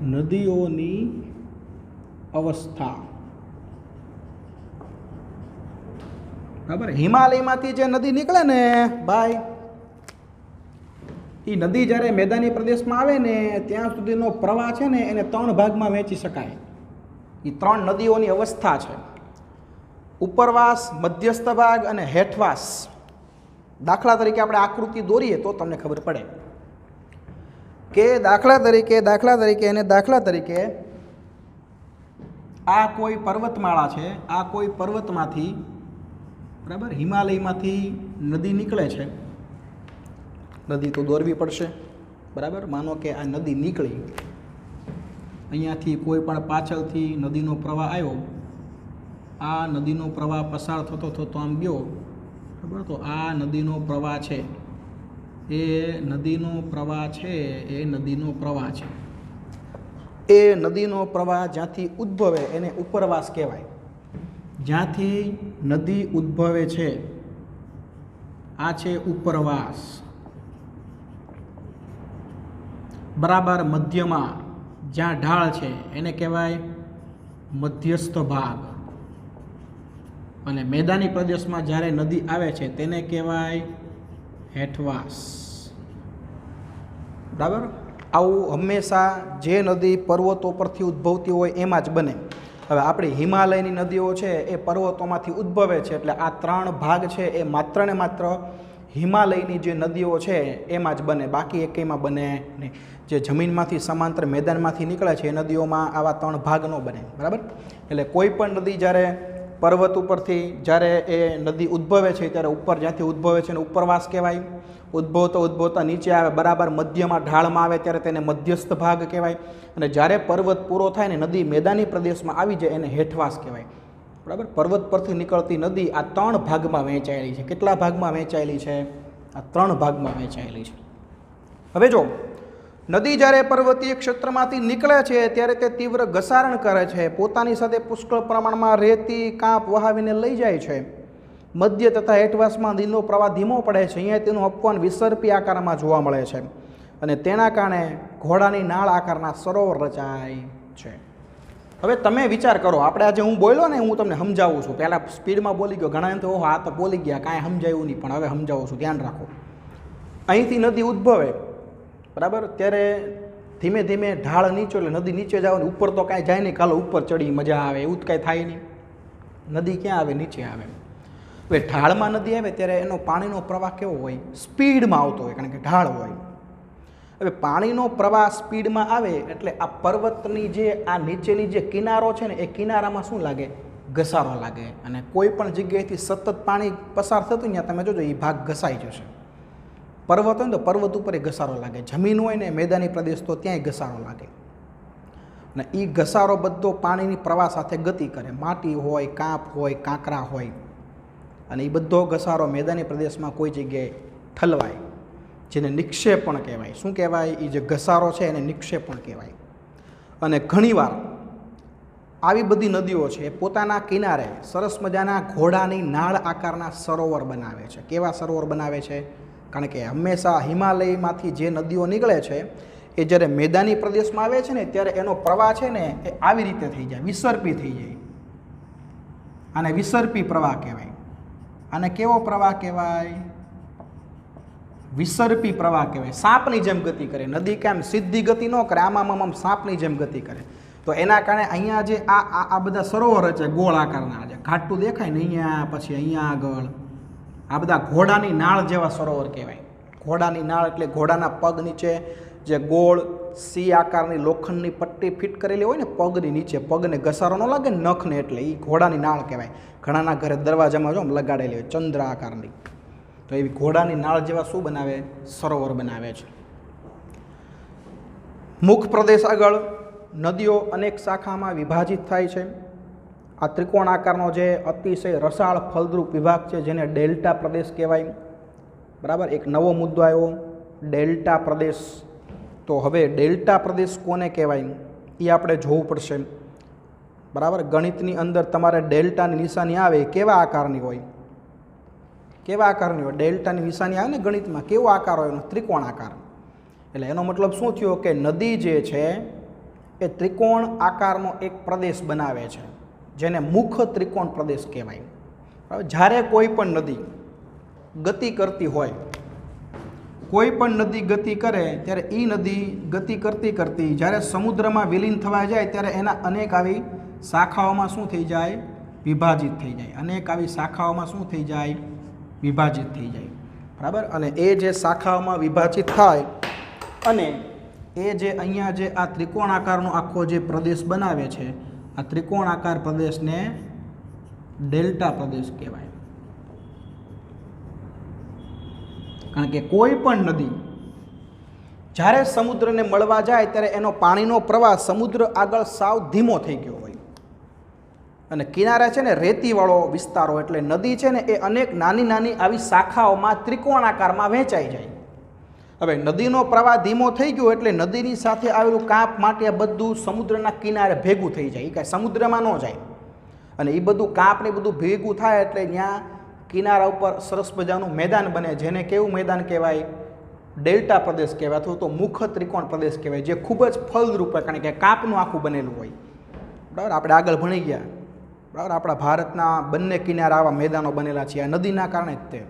નદીઓની અવસ્થા, બરાબર. હિમાલયમાંથી જે નદી નીકળે ને ભાઈ, એ નદી જ્યારે મેદાની પ્રદેશમાં આવે ને ત્યાં સુધીનો પ્રવાહ છે ને એને 3 ભાગમાં વહેંચી શકાય. એ 3 નદીઓની અવસ્થા છે: ઉપરવાસ, મધ્યસ્થ ભાગ અને હેઠવાસ. દાખલા તરીકે આપણે આકૃતિ દોરીએ તો તમને ખબર પડે કે દાખલા તરીકે આ કોઈ પર્વતમાળા છે, આ કોઈ પર્વતમાંથી, બરાબર, હિમાલયમાંથી નદી નીકળે છે. નદી તો દોરવી પડશે, બરાબર. માનો કે આ નદી નીકળી, અહીંયાથી કોઈ પણ પાછળથી નદીનો પ્રવાહ આવ્યો, આ નદીનો પ્રવાહ પસાર થતો આમ ગયો, બરાબર. તો આ નદીનો પ્રવાહ છે, એ નદીનો પ્રવાહ છે. એ નદીનો પ્રવાહ જ્યાંથી ઉદ્ભવે એને ઉપરવાસ કહેવાય. જ્યાંથી નદી ઉદ્ભવે છે આ છે ઉપરવાસ. બરાબર મધ્યમાં જ્યાં ઢાળ છે એને કહેવાય મધ્યસ્થ ભાગ, અને મેદાની પ્રદેશમાં જ્યારે નદી આવે છે તેને કહેવાય હેઠવાસ. બરાબર. આવું હંમેશા જે નદી પર્વતો પરથી ઉદ્ભવતી હોય એમાં જ બને. હવે આપણી હિમાલયની નદીઓ છે એ પર્વતોમાંથી ઉદ્ભવે છે, એટલે આ 3 ભાગ છે એ માત્ર ને માત્ર હિમાલયની જે નદીઓ છે એમાં જ બને, બાકી એકેયમાં બને નહીં. જે જમીનમાંથી સમાંતર મેદાનમાંથી નીકળે છે એ નદીઓમાં આવા 3 ભાગ ન બને, બરાબર. એટલે કોઈ પણ નદી જ્યારે પર્વત ઉપરથી જ્યારે એ નદી ઉદ્ભવે છે ત્યારે ઉપર જ્યાંથી ઉદ્ભવે છે એને ઉપરવાસ કહેવાય. ઉદ્ભવતા નીચે આવે, બરાબર મધ્યમાં ઢાળમાં આવે ત્યારે તેને મધ્યસ્થ ભાગ કહેવાય. અને જ્યારે પર્વત પૂરો થાય ને નદી મેદાની પ્રદેશમાં આવી જાય એને હેઠવાસ કહેવાય. બરાબર, પર્વત પરથી નીકળતી નદી આ 3 ભાગમાં વહેંચાયેલી છે. કેટલા ભાગમાં વહેંચાયેલી છે? આ 3 ભાગમાં વહેંચાયેલી છે. હવે જો નદી જ્યારે પર્વતીય ક્ષેત્રમાંથી નીકળે છે ત્યારે તે તીવ્ર ઘસારણ કરે છે, પોતાની સાથે પુષ્કળ પ્રમાણમાં રેતી કાંપ વહાવીને લઈ જાય છે. મધ્ય તથા હેઠવાસમાં નદીનો પ્રવાહ ધીમો પડે છે. અહીંયા તેનું અપવન વિસર્પી આકારમાં જોવા મળે છે અને તેના કારણે ઘોડાની નાળ આકારના સરોવર રચાય છે. હવે તમે વિચાર કરો, આપણે આજે હું બોલ્યો ને, હું તમને સમજાવું છું. પહેલાં સ્પીડમાં બોલી ગયો, ઘણા એમ તો ઓહો આ તો બોલી ગયા, કાંઈ સમજાયું નહીં, પણ હવે સમજાવું છું, ધ્યાન રાખો. અહીંથી નદી ઉદ્ભવે, બરાબર, ત્યારે ધીમે ધીમે ઢાળ નીચે, એટલે નદી નીચે જાવ ને ઉપર તો કાંઈ જાય નહીં, કાલો ઉપર ચડી મજા આવે એવું જ કાંઈ થાય નહીં. નદી ક્યાં આવે? નીચે આવે. હવે ઢાળમાં નદી આવે ત્યારે એનો પાણીનો પ્રવાહ કેવો હોય? સ્પીડમાં આવતો હોય, કારણ કે ઢાળ હોય. હવે પાણીનો પ્રવાહ સ્પીડમાં આવે એટલે આ પર્વતની જે આ નીચેની જે કિનારો છે ને એ કિનારામાં શું લાગે? ઘસારો લાગે. અને કોઈ પણ જગ્યાએથી સતત પાણી પસાર થતું ત્યાં તમે જોજો એ ભાગ ઘસાઈ જશે. પર્વત હોય ને તો પર્વત ઉપર એ ઘસારો લાગે, જમીન હોય ને મેદાની પ્રદેશ તો ત્યાંય ઘસારો લાગે. અને એ ઘસારો બધો પાણીની પ્રવાહ સાથે ગતિ કરે. માટી હોય, કાંપ હોય, કાંકરા હોય, અને એ બધો ઘસારો મેદાની પ્રદેશમાં કોઈ જગ્યાએ ઠલવાય, જેને નિક્ષેપણ કહેવાય. શું કહેવાય? એ જે ઘસારો છે એને નિક્ષેપણ કહેવાય. અને ઘણીવાર આવી બધી નદીઓ છે એ પોતાના કિનારે સરસ મજાના ઘોડાની નાળ આકારના સરોવર બનાવે છે. કેવા સરોવર બનાવે છે? કારણ કે હંમેશા હિમાલયમાંથી જે નદીઓ નીકળે છે એ જ્યારે મેદાની પ્રદેશમાં આવે છે ને ત્યારે એનો પ્રવાહ છે ને એ આવી રીતે થઈ જાય, વિસર્પી થઈ જાય. આને વિસર્પી પ્રવાહ કહેવાય. આને કેવો પ્રવાહ કહેવાય? વિસર્પી પ્રવાહ કહેવાય. સાપની જેમ ગતિ કરે. નદી કેમ સીધી ગતિ ન કરે, આમ સાપની જેમ ગતિ કરે. તો એના કારણે અહીંયા જે આ બધા સરોવર છે ગોળ આકારના, જે ઘાટું દેખાય ને અહીંયા, પછી અહીંયા આગળ, આ બધા ઘોડાની નાળ જેવા સરોવર કહેવાય. ઘોડાની નાળ એટલે ઘોડાના પગ નીચે જે ગોળ સી આકારની લોખંડની પટ્ટી ફિટ કરેલી હોય ને પગની નીચે, પગને ઘસારો ન લાગે ને નખને, એટલે એ ઘોડાની નાળ કહેવાય. ઘણાના ઘરે દરવાજામાં જો લગાડેલી હોય ચંદ્ર આકારની. તો એવી ઘોડાની નાળ જેવા શું બનાવે? સરોવર બનાવે છે. મુખ પ્રદેશ આગળ નદીઓ અનેક શાખામાં વિભાજિત થાય છે. આ ત્રિકોણ આકારનો જે અતિશય રસાળ ફળદ્રુપ વિભાગ છે જેને ડેલ્ટા પ્રદેશ કહેવાય. બરાબર, એક નવો મુદ્દો આવ્યો, ડેલ્ટા પ્રદેશ. તો હવે ડેલ્ટા પ્રદેશ કોને કહેવાય એ આપણે જોવું પડશે. બરાબર, ગણિતની અંદર તમારે ડેલ્ટાની નિશાની આવે કેવા આકારની હોય? કેવા આકારની હોય? ડેલ્ટાની નિશાની આવે ને ગણિતમાં, કેવો આકાર હોય એનો? ત્રિકોણ આકાર. એટલે એનો મતલબ શું થયો કે નદી જે છે એ ત્રિકોણ આકારનો એક પ્રદેશ બનાવે છે જેને મુખ ત્રિકોણ પ્રદેશ કહેવાય. હવે જ્યારે કોઈ પણ નદી ગતિ કરતી હોય, કોઈ પણ નદી ગતિ કરે ત્યારે એ નદી ગતિ કરતી કરતી જ્યારે સમુદ્રમાં વિલીન થવા જાય ત્યારે એના અનેક આવી શાખાઓમાં શું થઈ જાય? વિભાજિત થઈ જાય. અનેક આવી શાખાઓમાં શું થઈ જાય? વિભાજિત થઈ જાય. બરાબર, અને એ જે શાખાઓમાં વિભાજિત થાય અને એ જે અહીંયા જે આ ત્રિકોણ આકારનો આખો જે પ્રદેશ બનાવે છે, આ ત્રિકોણ આકાર પ્રદેશને ડેલ્ટા પ્રદેશ કહેવાય. કારણ કે કોઈ પણ નદી જ્યારે સમુદ્રને મળવા જાય ત્યારે એનો પાણીનો પ્રવાહ સમુદ્ર આગળ સાવ ધીમો થઈ ગયો હોય અને કિનારે છે ને રેતીવાળો વિસ્તારો, એટલે નદી છે ને એ અનેક નાની નાની આવી શાખાઓમાં ત્રિકોણ આકારમાં વહેંચાઈ જાય. હવે નદીનો પ્રવાહ ધીમો થઈ ગયો એટલે નદીની સાથે આવેલું કાંપ માટે આ બધું સમુદ્રના કિનારે ભેગું થઈ જાય. એ કાંઈ સમુદ્રમાં ન જાય. અને એ બધું કાંપ ને બધું ભેગું થાય એટલે ત્યાં કિનારા ઉપર સરસ મજાનું મેદાન બને, જેને કેવું મેદાન કહેવાય? ડેલ્ટા પ્રદેશ કહેવાય, અથવા તો મુખ ત્રિકોણ પ્રદેશ કહેવાય, જે ખૂબ જ ફળદ્રુપ હોય કારણ કે કાંપનું આખું બનેલું હોય. બરાબર, આપણે આગળ ભણી ગયા. બરાબર, આપણા ભારતના બંને કિનારા આવા મેદાનો બનેલા છે. આ નદીના કારણે જ તે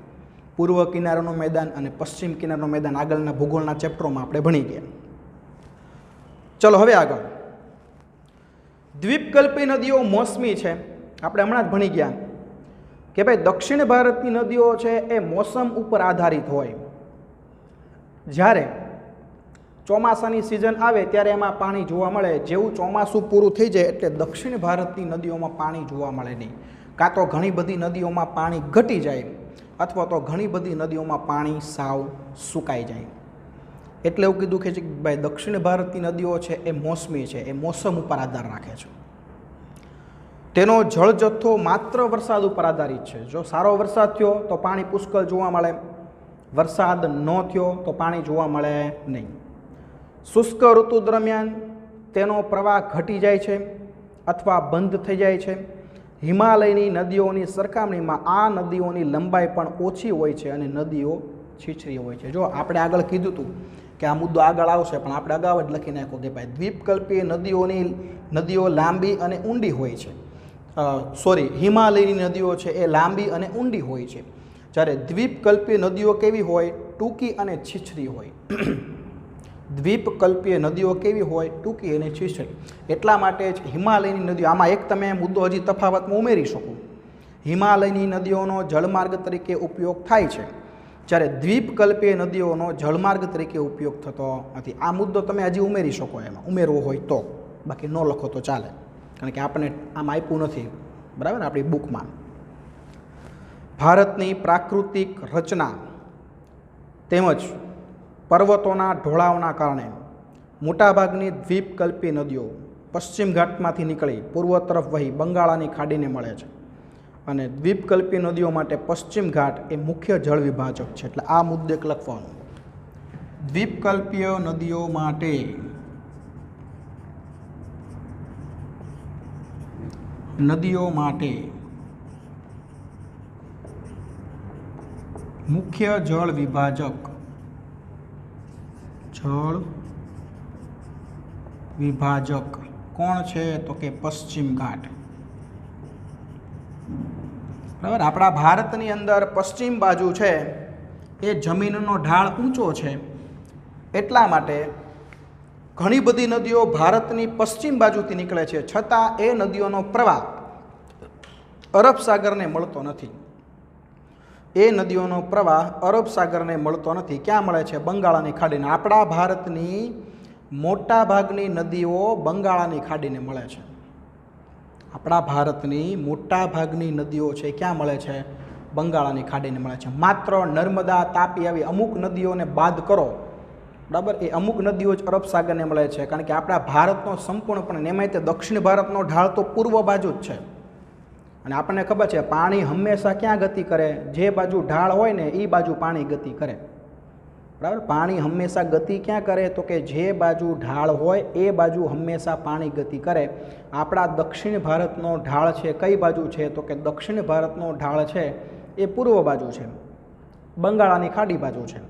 પૂર્વ કિનારાનું મેદાન અને પશ્ચિમ કિનારાનું મેદાન આગળના ભૂગોળના ચેપ્ટરોમાં આપણે ભણી ગયા. ચલો હવે આગળ. દ્વીપકલ્પી નદીઓ મોસમી છે. આપણે હમણાં જ ભણી ગયા કે ભાઈ દક્ષિણ ભારતની નદીઓ છે એ મોસમ ઉપર આધારિત હોય. જ્યારે ચોમાસાની સિઝન આવે ત્યારે એમાં પાણી જોવા મળે. જેવું ચોમાસું પૂરું થઈ જાય એટલે દક્ષિણ ભારતની નદીઓમાં પાણી જોવા મળે નહીં. કાં તો ઘણી બધી નદીઓમાં પાણી ઘટી જાય અથવા તો ઘણી બધી નદીઓમાં પાણી સાવ સુકાઈ જાય. એટલે એવું કીધું કે ભાઈ દક્ષિણ ભારતની નદીઓ છે એ મોસમી છે, એ મોસમ ઉપર આધાર રાખે છે. તેનો જળ જથ્થો માત્ર વરસાદ ઉપર આધારિત છે. જો સારો વરસાદ થયો તો પાણી પુષ્કળ જોવા મળે, વરસાદ ન થયો તો પાણી જોવા મળે નહીં. શુષ્ક ઋતુ દરમિયાન તેનો પ્રવાહ ઘટી જાય છે અથવા બંધ થઈ જાય છે. હિમાલયની નદીઓની સરખામણીમાં આ નદીઓની લંબાઈ પણ ઓછી હોય છે અને નદીઓ છીછરી હોય છે. જો આપણે આગળ કીધું હતું કે આ મુદ્દો આગળ આવશે, પણ આપણે અગાઉ જ લખી નાખ્યો કે ભાઈ દ્વીપકલ્પીય નદીઓ લાંબી અને ઊંડી હોય છે. હિમાલયની નદીઓ છે એ લાંબી અને ઊંડી હોય છે, જ્યારે દ્વીપકલ્પીય નદીઓ કેવી હોય? ટૂંકી અને છીછરી હોય. દ્વીપકલ્પીય નદીઓ કેવી હોય? ટૂંકી અને છીછરી. એટલા માટે જ હિમાલયની નદીઓ, આમાં એક તમે મુદ્દો હજી તફાવતમાં ઉમેરી શકો. હિમાલયની નદીઓનો જળમાર્ગ તરીકે ઉપયોગ થાય છે, જ્યારે દ્વીપકલ્પીય નદીઓનો જળમાર્ગ તરીકે ઉપયોગ થતો નથી. આ મુદ્દો તમે હજી ઉમેરી શકો, એમાં ઉમેરવો હોય તો, બાકી ન લખો તો ચાલે, કારણ કે આપણે આમ આપ્યું નથી, બરાબર, આપણી બુકમાં. ભારતની પ્રાકૃતિક રચના તેમજ પર્વતોના ઢોળાવના કારણે મોટાભાગની દ્વીપકલ્પી નદીઓ પશ્ચિમ ઘાટમાંથી નીકળી પૂર્વ તરફ વહી બંગાળાની ખાડીને મળે છે, અને દ્વીપકલ્પી નદીઓ માટે પશ્ચિમ ઘાટ એ મુખ્ય જળ વિભાજક છે. એટલે આ મુદ્દે લખવાનું, દ્વીપકલ્પીય નદીઓ માટે મુખ્ય જળ વિભાજક કોણ છે? તો કે પશ્ચિમ ઘાટ. બરાબર. આપણા ભારતની અંદર પશ્ચિમ બાજુ છે એ જમીનનો ઢાળ ઊંચો છે, એટલા માટે ઘણી બધી નદીઓ ભારતની પશ્ચિમ બાજુથી નીકળે છે, છતાં એ નદીઓનો પ્રવાહ અરબ સાગરને મળતો નથી. ક્યાં મળે છે? બંગાળાની ખાડીને. આપણા ભારતની મોટા ભાગની નદીઓ બંગાળાની ખાડીને મળે છે. છે ક્યાં મળે છે? બંગાળાની ખાડીને મળે છે. માત્ર નર્મદા, તાપી આવી અમુક નદીઓને બાદ કરો, બરાબર, એ અમુક નદીઓ જ અરબ સાગરને મળે છે, કારણ કે આપણા ભારતનો સંપૂર્ણપણે, એમાંય તે દક્ષિણ ભારતનો ઢાળ તો પૂર્વ બાજુ જ છે. અને આપણને ખબર છે પાણી હંમેશા ક્યાં ગતિ કરે? જે બાજુ ઢાળ હોય ને એ બાજુ પાણી ગતિ કરે, બરાબર. પાણી હંમેશા ગતિ ક્યાં કરે? તો કે જે બાજુ ઢાળ હોય એ બાજુ હંમેશા પાણી ગતિ કરે. આપણા દક્ષિણ ભારતનો ઢાળ છે કઈ બાજુ છે? તો કે દક્ષિણ ભારતનો ઢાળ છે એ પૂર્વ બાજુ છે, બંગાળાની ખાડી બાજુ છે.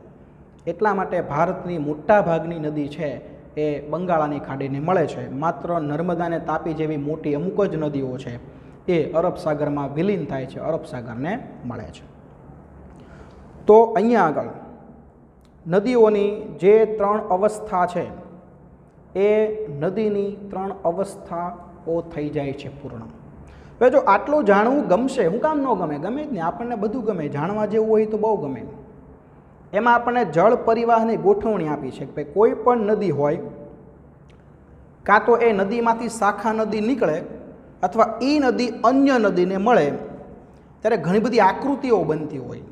એટલા માટે ભારતની મોટા ભાગની નદી છે એ બંગાળાની ખાડીને મળે છે. માત્ર નર્મદા અને તાપી જેવી મોટી અમુક જ નદીઓ છે એ અરબ સાગરમાં વિલીન થાય છે, અરબ સાગરને મળે છે. તો અહીંયા આગળ નદીઓની જે 3 અવસ્થા છે એ નદીની 3 અવસ્થાઓ થઈ જાય છે પૂર્ણ. હવે જો આટલું જાણવું ગમશે, હું કામ ન ગમે? ગમે જ ને, આપણને બધું ગમે, જાણવા જેવું હોય તો બહુ ગમે. એમાં આપણને જળ પરિવાહની ગોઠવણી આપી છે કે કોઈ પણ નદી હોય, કાં તો એ નદીમાંથી શાખા નદી નીકળે અથવા એ નદી અન્ય નદીને મળે, ત્યારે ઘણી બધી આકૃતિઓ બનતી હોય.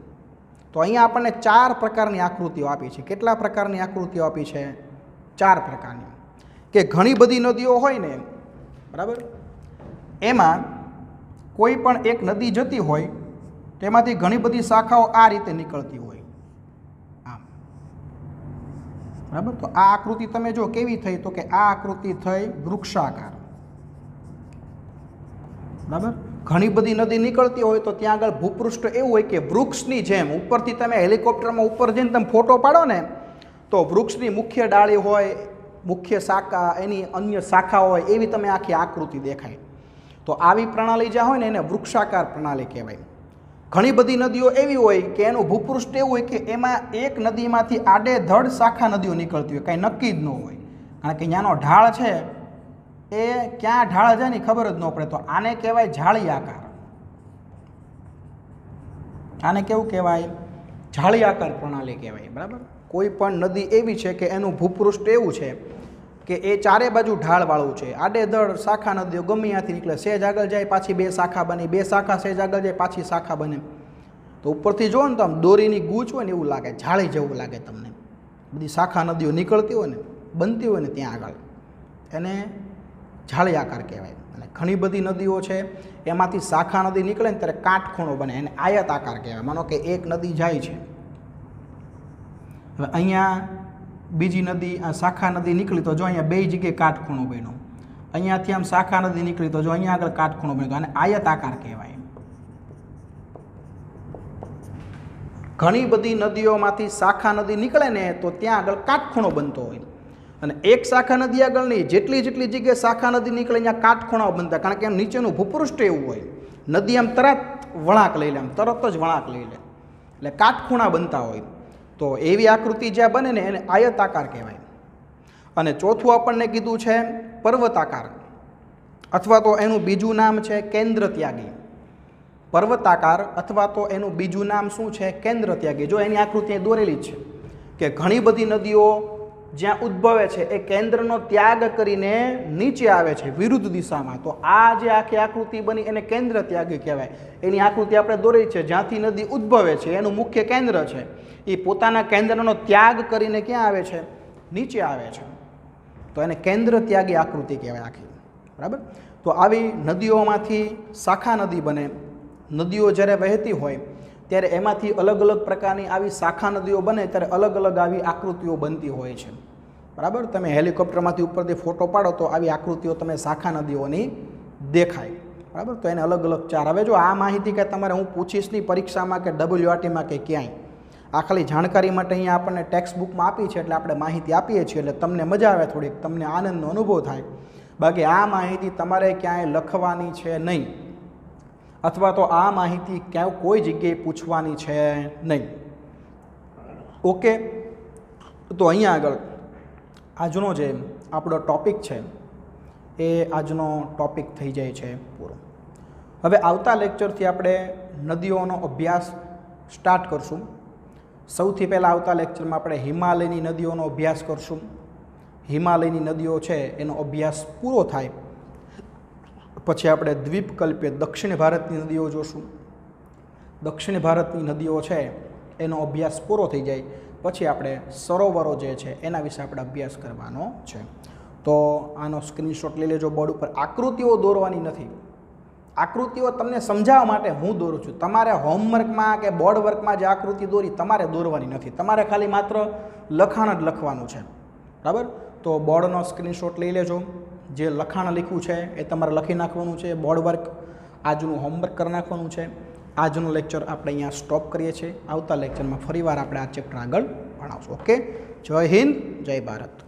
તો અહીંયા આપણને 4 પ્રકારની આકૃતિઓ આપી છે. કેટલા પ્રકારની આકૃતિઓ આપી છે? 4 પ્રકારની. કે ઘણી બધી નદીઓ હોય ને, બરાબર, એમાં કોઈ પણ એક નદી જતી હોય તેમાંથી ઘણી બધી શાખાઓ આ રીતે નીકળતી હોય, આમ, બરાબર. તો આ આકૃતિ તમે જો કેવી થઈ? તો કે આ આકૃતિ થઈ વૃક્ષાકાર, બરાબર. ઘણી બધી નદી નીકળતી હોય તો ત્યાં આગળ ભૂપૃષ્ઠ એવું હોય કે વૃક્ષની જેમ, ઉપરથી તમે હેલિકોપ્ટરમાં ઉપર જઈને તમે ફોટો પાડો ને તો વૃક્ષની મુખ્ય ડાળી હોય, મુખ્ય શાખા, એની અન્ય શાખા હોય, એવી તમે આખી આકૃતિ દેખાય. તો આવી પ્રણાલી જ્યાં હોય ને એને વૃક્ષાકાર પ્રણાલી કહેવાય. ઘણી બધી નદીઓ એવી હોય કે એનું ભૂપૃષ્ઠ એવું હોય કે એમાં એક નદીમાંથી આડેધડ શાખા નદીઓ નીકળતી હોય, કાંઈ નક્કી જ ન હોય, કારણ કે ત્યાંનો ઢાળ છે એ ક્યાં ઢાળ જાય ને ખબર જ ન પડે. તો આને કહેવાય જાળી આકાર. આને કેવું કહેવાય? જાળી આકાર પ્રણાલી કહેવાય, બરાબર. કોઈ પણ નદી એવી છે કે એનું ભૂપૃષ્ઠ એવું છે કે એ ચારે બાજુ ઢાળવાળું છે, આડેધડ શાખા નદીઓ ગમે ત્યાંથી નીકળે, સેજ આગળ જાય પાછી બે શાખા બને, બે શાખા સેજ આગળ જાય પાછી શાખા બને. તો ઉપરથી જુઓ ને તો આમ દોરીની ગૂંચ હોય ને એવું લાગે, જાળી જેવું લાગે તમને. બધી શાખા નદીઓ નીકળતી હોય ને, બનતી હોય ને ત્યાં આગળ એને જાળી આકાર કહેવાય. અને ઘણી બધી નદીઓ છે એમાંથી શાખા નદી નીકળે ને ત્યારે કાટખૂણો બને, એને આયત આકાર કહેવાય. માનો કે એક નદી જાય છે, હવે અહીંયા બીજી નદી આ શાખા નદી નીકળી તો જો અહીંયા બે જગ્યાએ કાટખૂણો બન્યો, અહીંયાથી આમ શાખા નદી નીકળી તો જો અહીંયા આગળ કાટખૂણો બન્યો, અને આયત આકાર કહેવાય. ઘણી બધી નદીઓમાંથી શાખા નદી નીકળે ને તો ત્યાં આગળ કાટખૂણો બનતો હોય, અને એક શાખા નદી આગળ નહીં, જેટલી જગ્યાએ શાખા નદી નીકળે અહીંયા કાટખૂણાઓ બનતા, કારણ કે એમ નીચેનું ભૂપૃષ્ઠ એવું હોય, નદી આમ તરત વળાંક લઈ લે, આમ તરત જ વળાંક લઈ લે, એટલે કાટખૂણા બનતા હોય. તો એવી આકૃતિ જ્યાં બને ને એને આયતાકાર કહેવાય. અને ચોથું આપણને કીધું છે પર્વતાકાર, અથવા તો એનું બીજું નામ છે કેન્દ્ર ત્યાગી. પર્વતાકાર અથવા તો એનું બીજું નામ શું છે? કેન્દ્ર ત્યાગી. જો એની આકૃતિ દોરેલી જ છે કે ઘણી બધી નદીઓ જ્યાં ઉદ્ભવે છે એ કેન્દ્રનો ત્યાગ કરીને નીચે આવે છે વિરુદ્ધ દિશામાં. તો આ જે આખી આકૃતિ બની એને કેન્દ્ર ત્યાગી કહેવાય. એની આકૃતિ આપણે દોરી છે, જ્યાંથી નદી ઉદ્ભવે છે એનું મુખ્ય કેન્દ્ર છે, એ પોતાના કેન્દ્રનો ત્યાગ કરીને ક્યાં આવે છે? નીચે આવે છે. તો એને કેન્દ્ર ત્યાગી આકૃતિ કહેવાય આખી. બરાબર. તો આવી નદીઓમાંથી શાખા નદી બને. નદીઓ જ્યારે વહેતી હોય ત્યારે એમાંથી અલગ અલગ પ્રકારની આવી શાખા નદીઓ બને ત્યારે અલગ અલગ આવી આકૃતિઓ બનતી હોય છે. બરાબર. તમે હેલિકોપ્ટરમાંથી ઉપરથી ફોટો પાડો તો આવી આકૃતિઓ તમે શાખા નદીઓની દેખાય. બરાબર. તો એને અલગ અલગ ચાર. હવે જો આ માહિતી કે તમારે હું પૂછીશ નહીં પરીક્ષામાં કે WRTમાં કે ક્યાંય, આ ખાલી જાણકારી માટે અહીંયા આપણને ટેક્સ્ટ બુકમાં આપી છે એટલે આપણે માહિતી આપીએ છીએ, એટલે તમને મજા આવે, થોડીક તમને આનંદનો અનુભવ થાય. બાકી આ માહિતી તમારે ક્યાંય લખવાની છે નહીં, અથવા તો આ માહિતી ક્યાંય કોઈ જગ્યાએ પૂછવાની છે નહીં. ઓકે. તો અહીંયા આગળ આજનો જે આપણો ટૉપિક છે એ આજનો ટૉપિક થઈ જાય છે પૂરો. હવે આવતા લેક્ચરથી આપણે નદીઓનો અભ્યાસ સ્ટાર્ટ કરશું. સૌથી પહેલાં આવતા લેક્ચરમાં આપણે હિમાલયની નદીઓનો અભ્યાસ કરશું. હિમાલયની નદીઓ છે એનો અભ્યાસ પૂરો થાય પછી આપણે દ્વીપકલ્પીય દક્ષિણ ભારતની નદીઓ જોશું. દક્ષિણ ભારતની નદીઓ છે એનો અભ્યાસ પૂરો થઈ જાય પછી આપણે સરોવરો જે છે એના વિશે આપણે અભ્યાસ કરવાનો છે. તો આનો સ્ક્રીનશોટ લઈ લેજો બોર્ડ ઉપર. આકૃતિઓ દોરવાની નથી, આકૃતિઓ તમને સમજાવવા માટે હું દોરું છું. તમારે હોમવર્કમાં કે બોર્ડ વર્કમાં જે આકૃતિ દોરી તમારે દોરવાની નથી, તમારે ખાલી માત્ર લખાણ જ લખવાનું છે. બરાબર. તો બોર્ડનો સ્ક્રીનશોટ લઈ લેજો. જે લખાણ લખ્યું છે એ તમારે લખી નાખવાનું છે. બોર્ડ વર્ક આજનું હોમવર્ક કરી નાખવાનું છે. આજનું લેક્ચર આપણે અહીંયા સ્ટોપ કરીએ છીએ. આવતા લેક્ચરમાં ફરીવાર આપણે આ ચેપ્ટર આગળ ભણાવશું. ઓકે. જય હિન્દ, જય ભારત.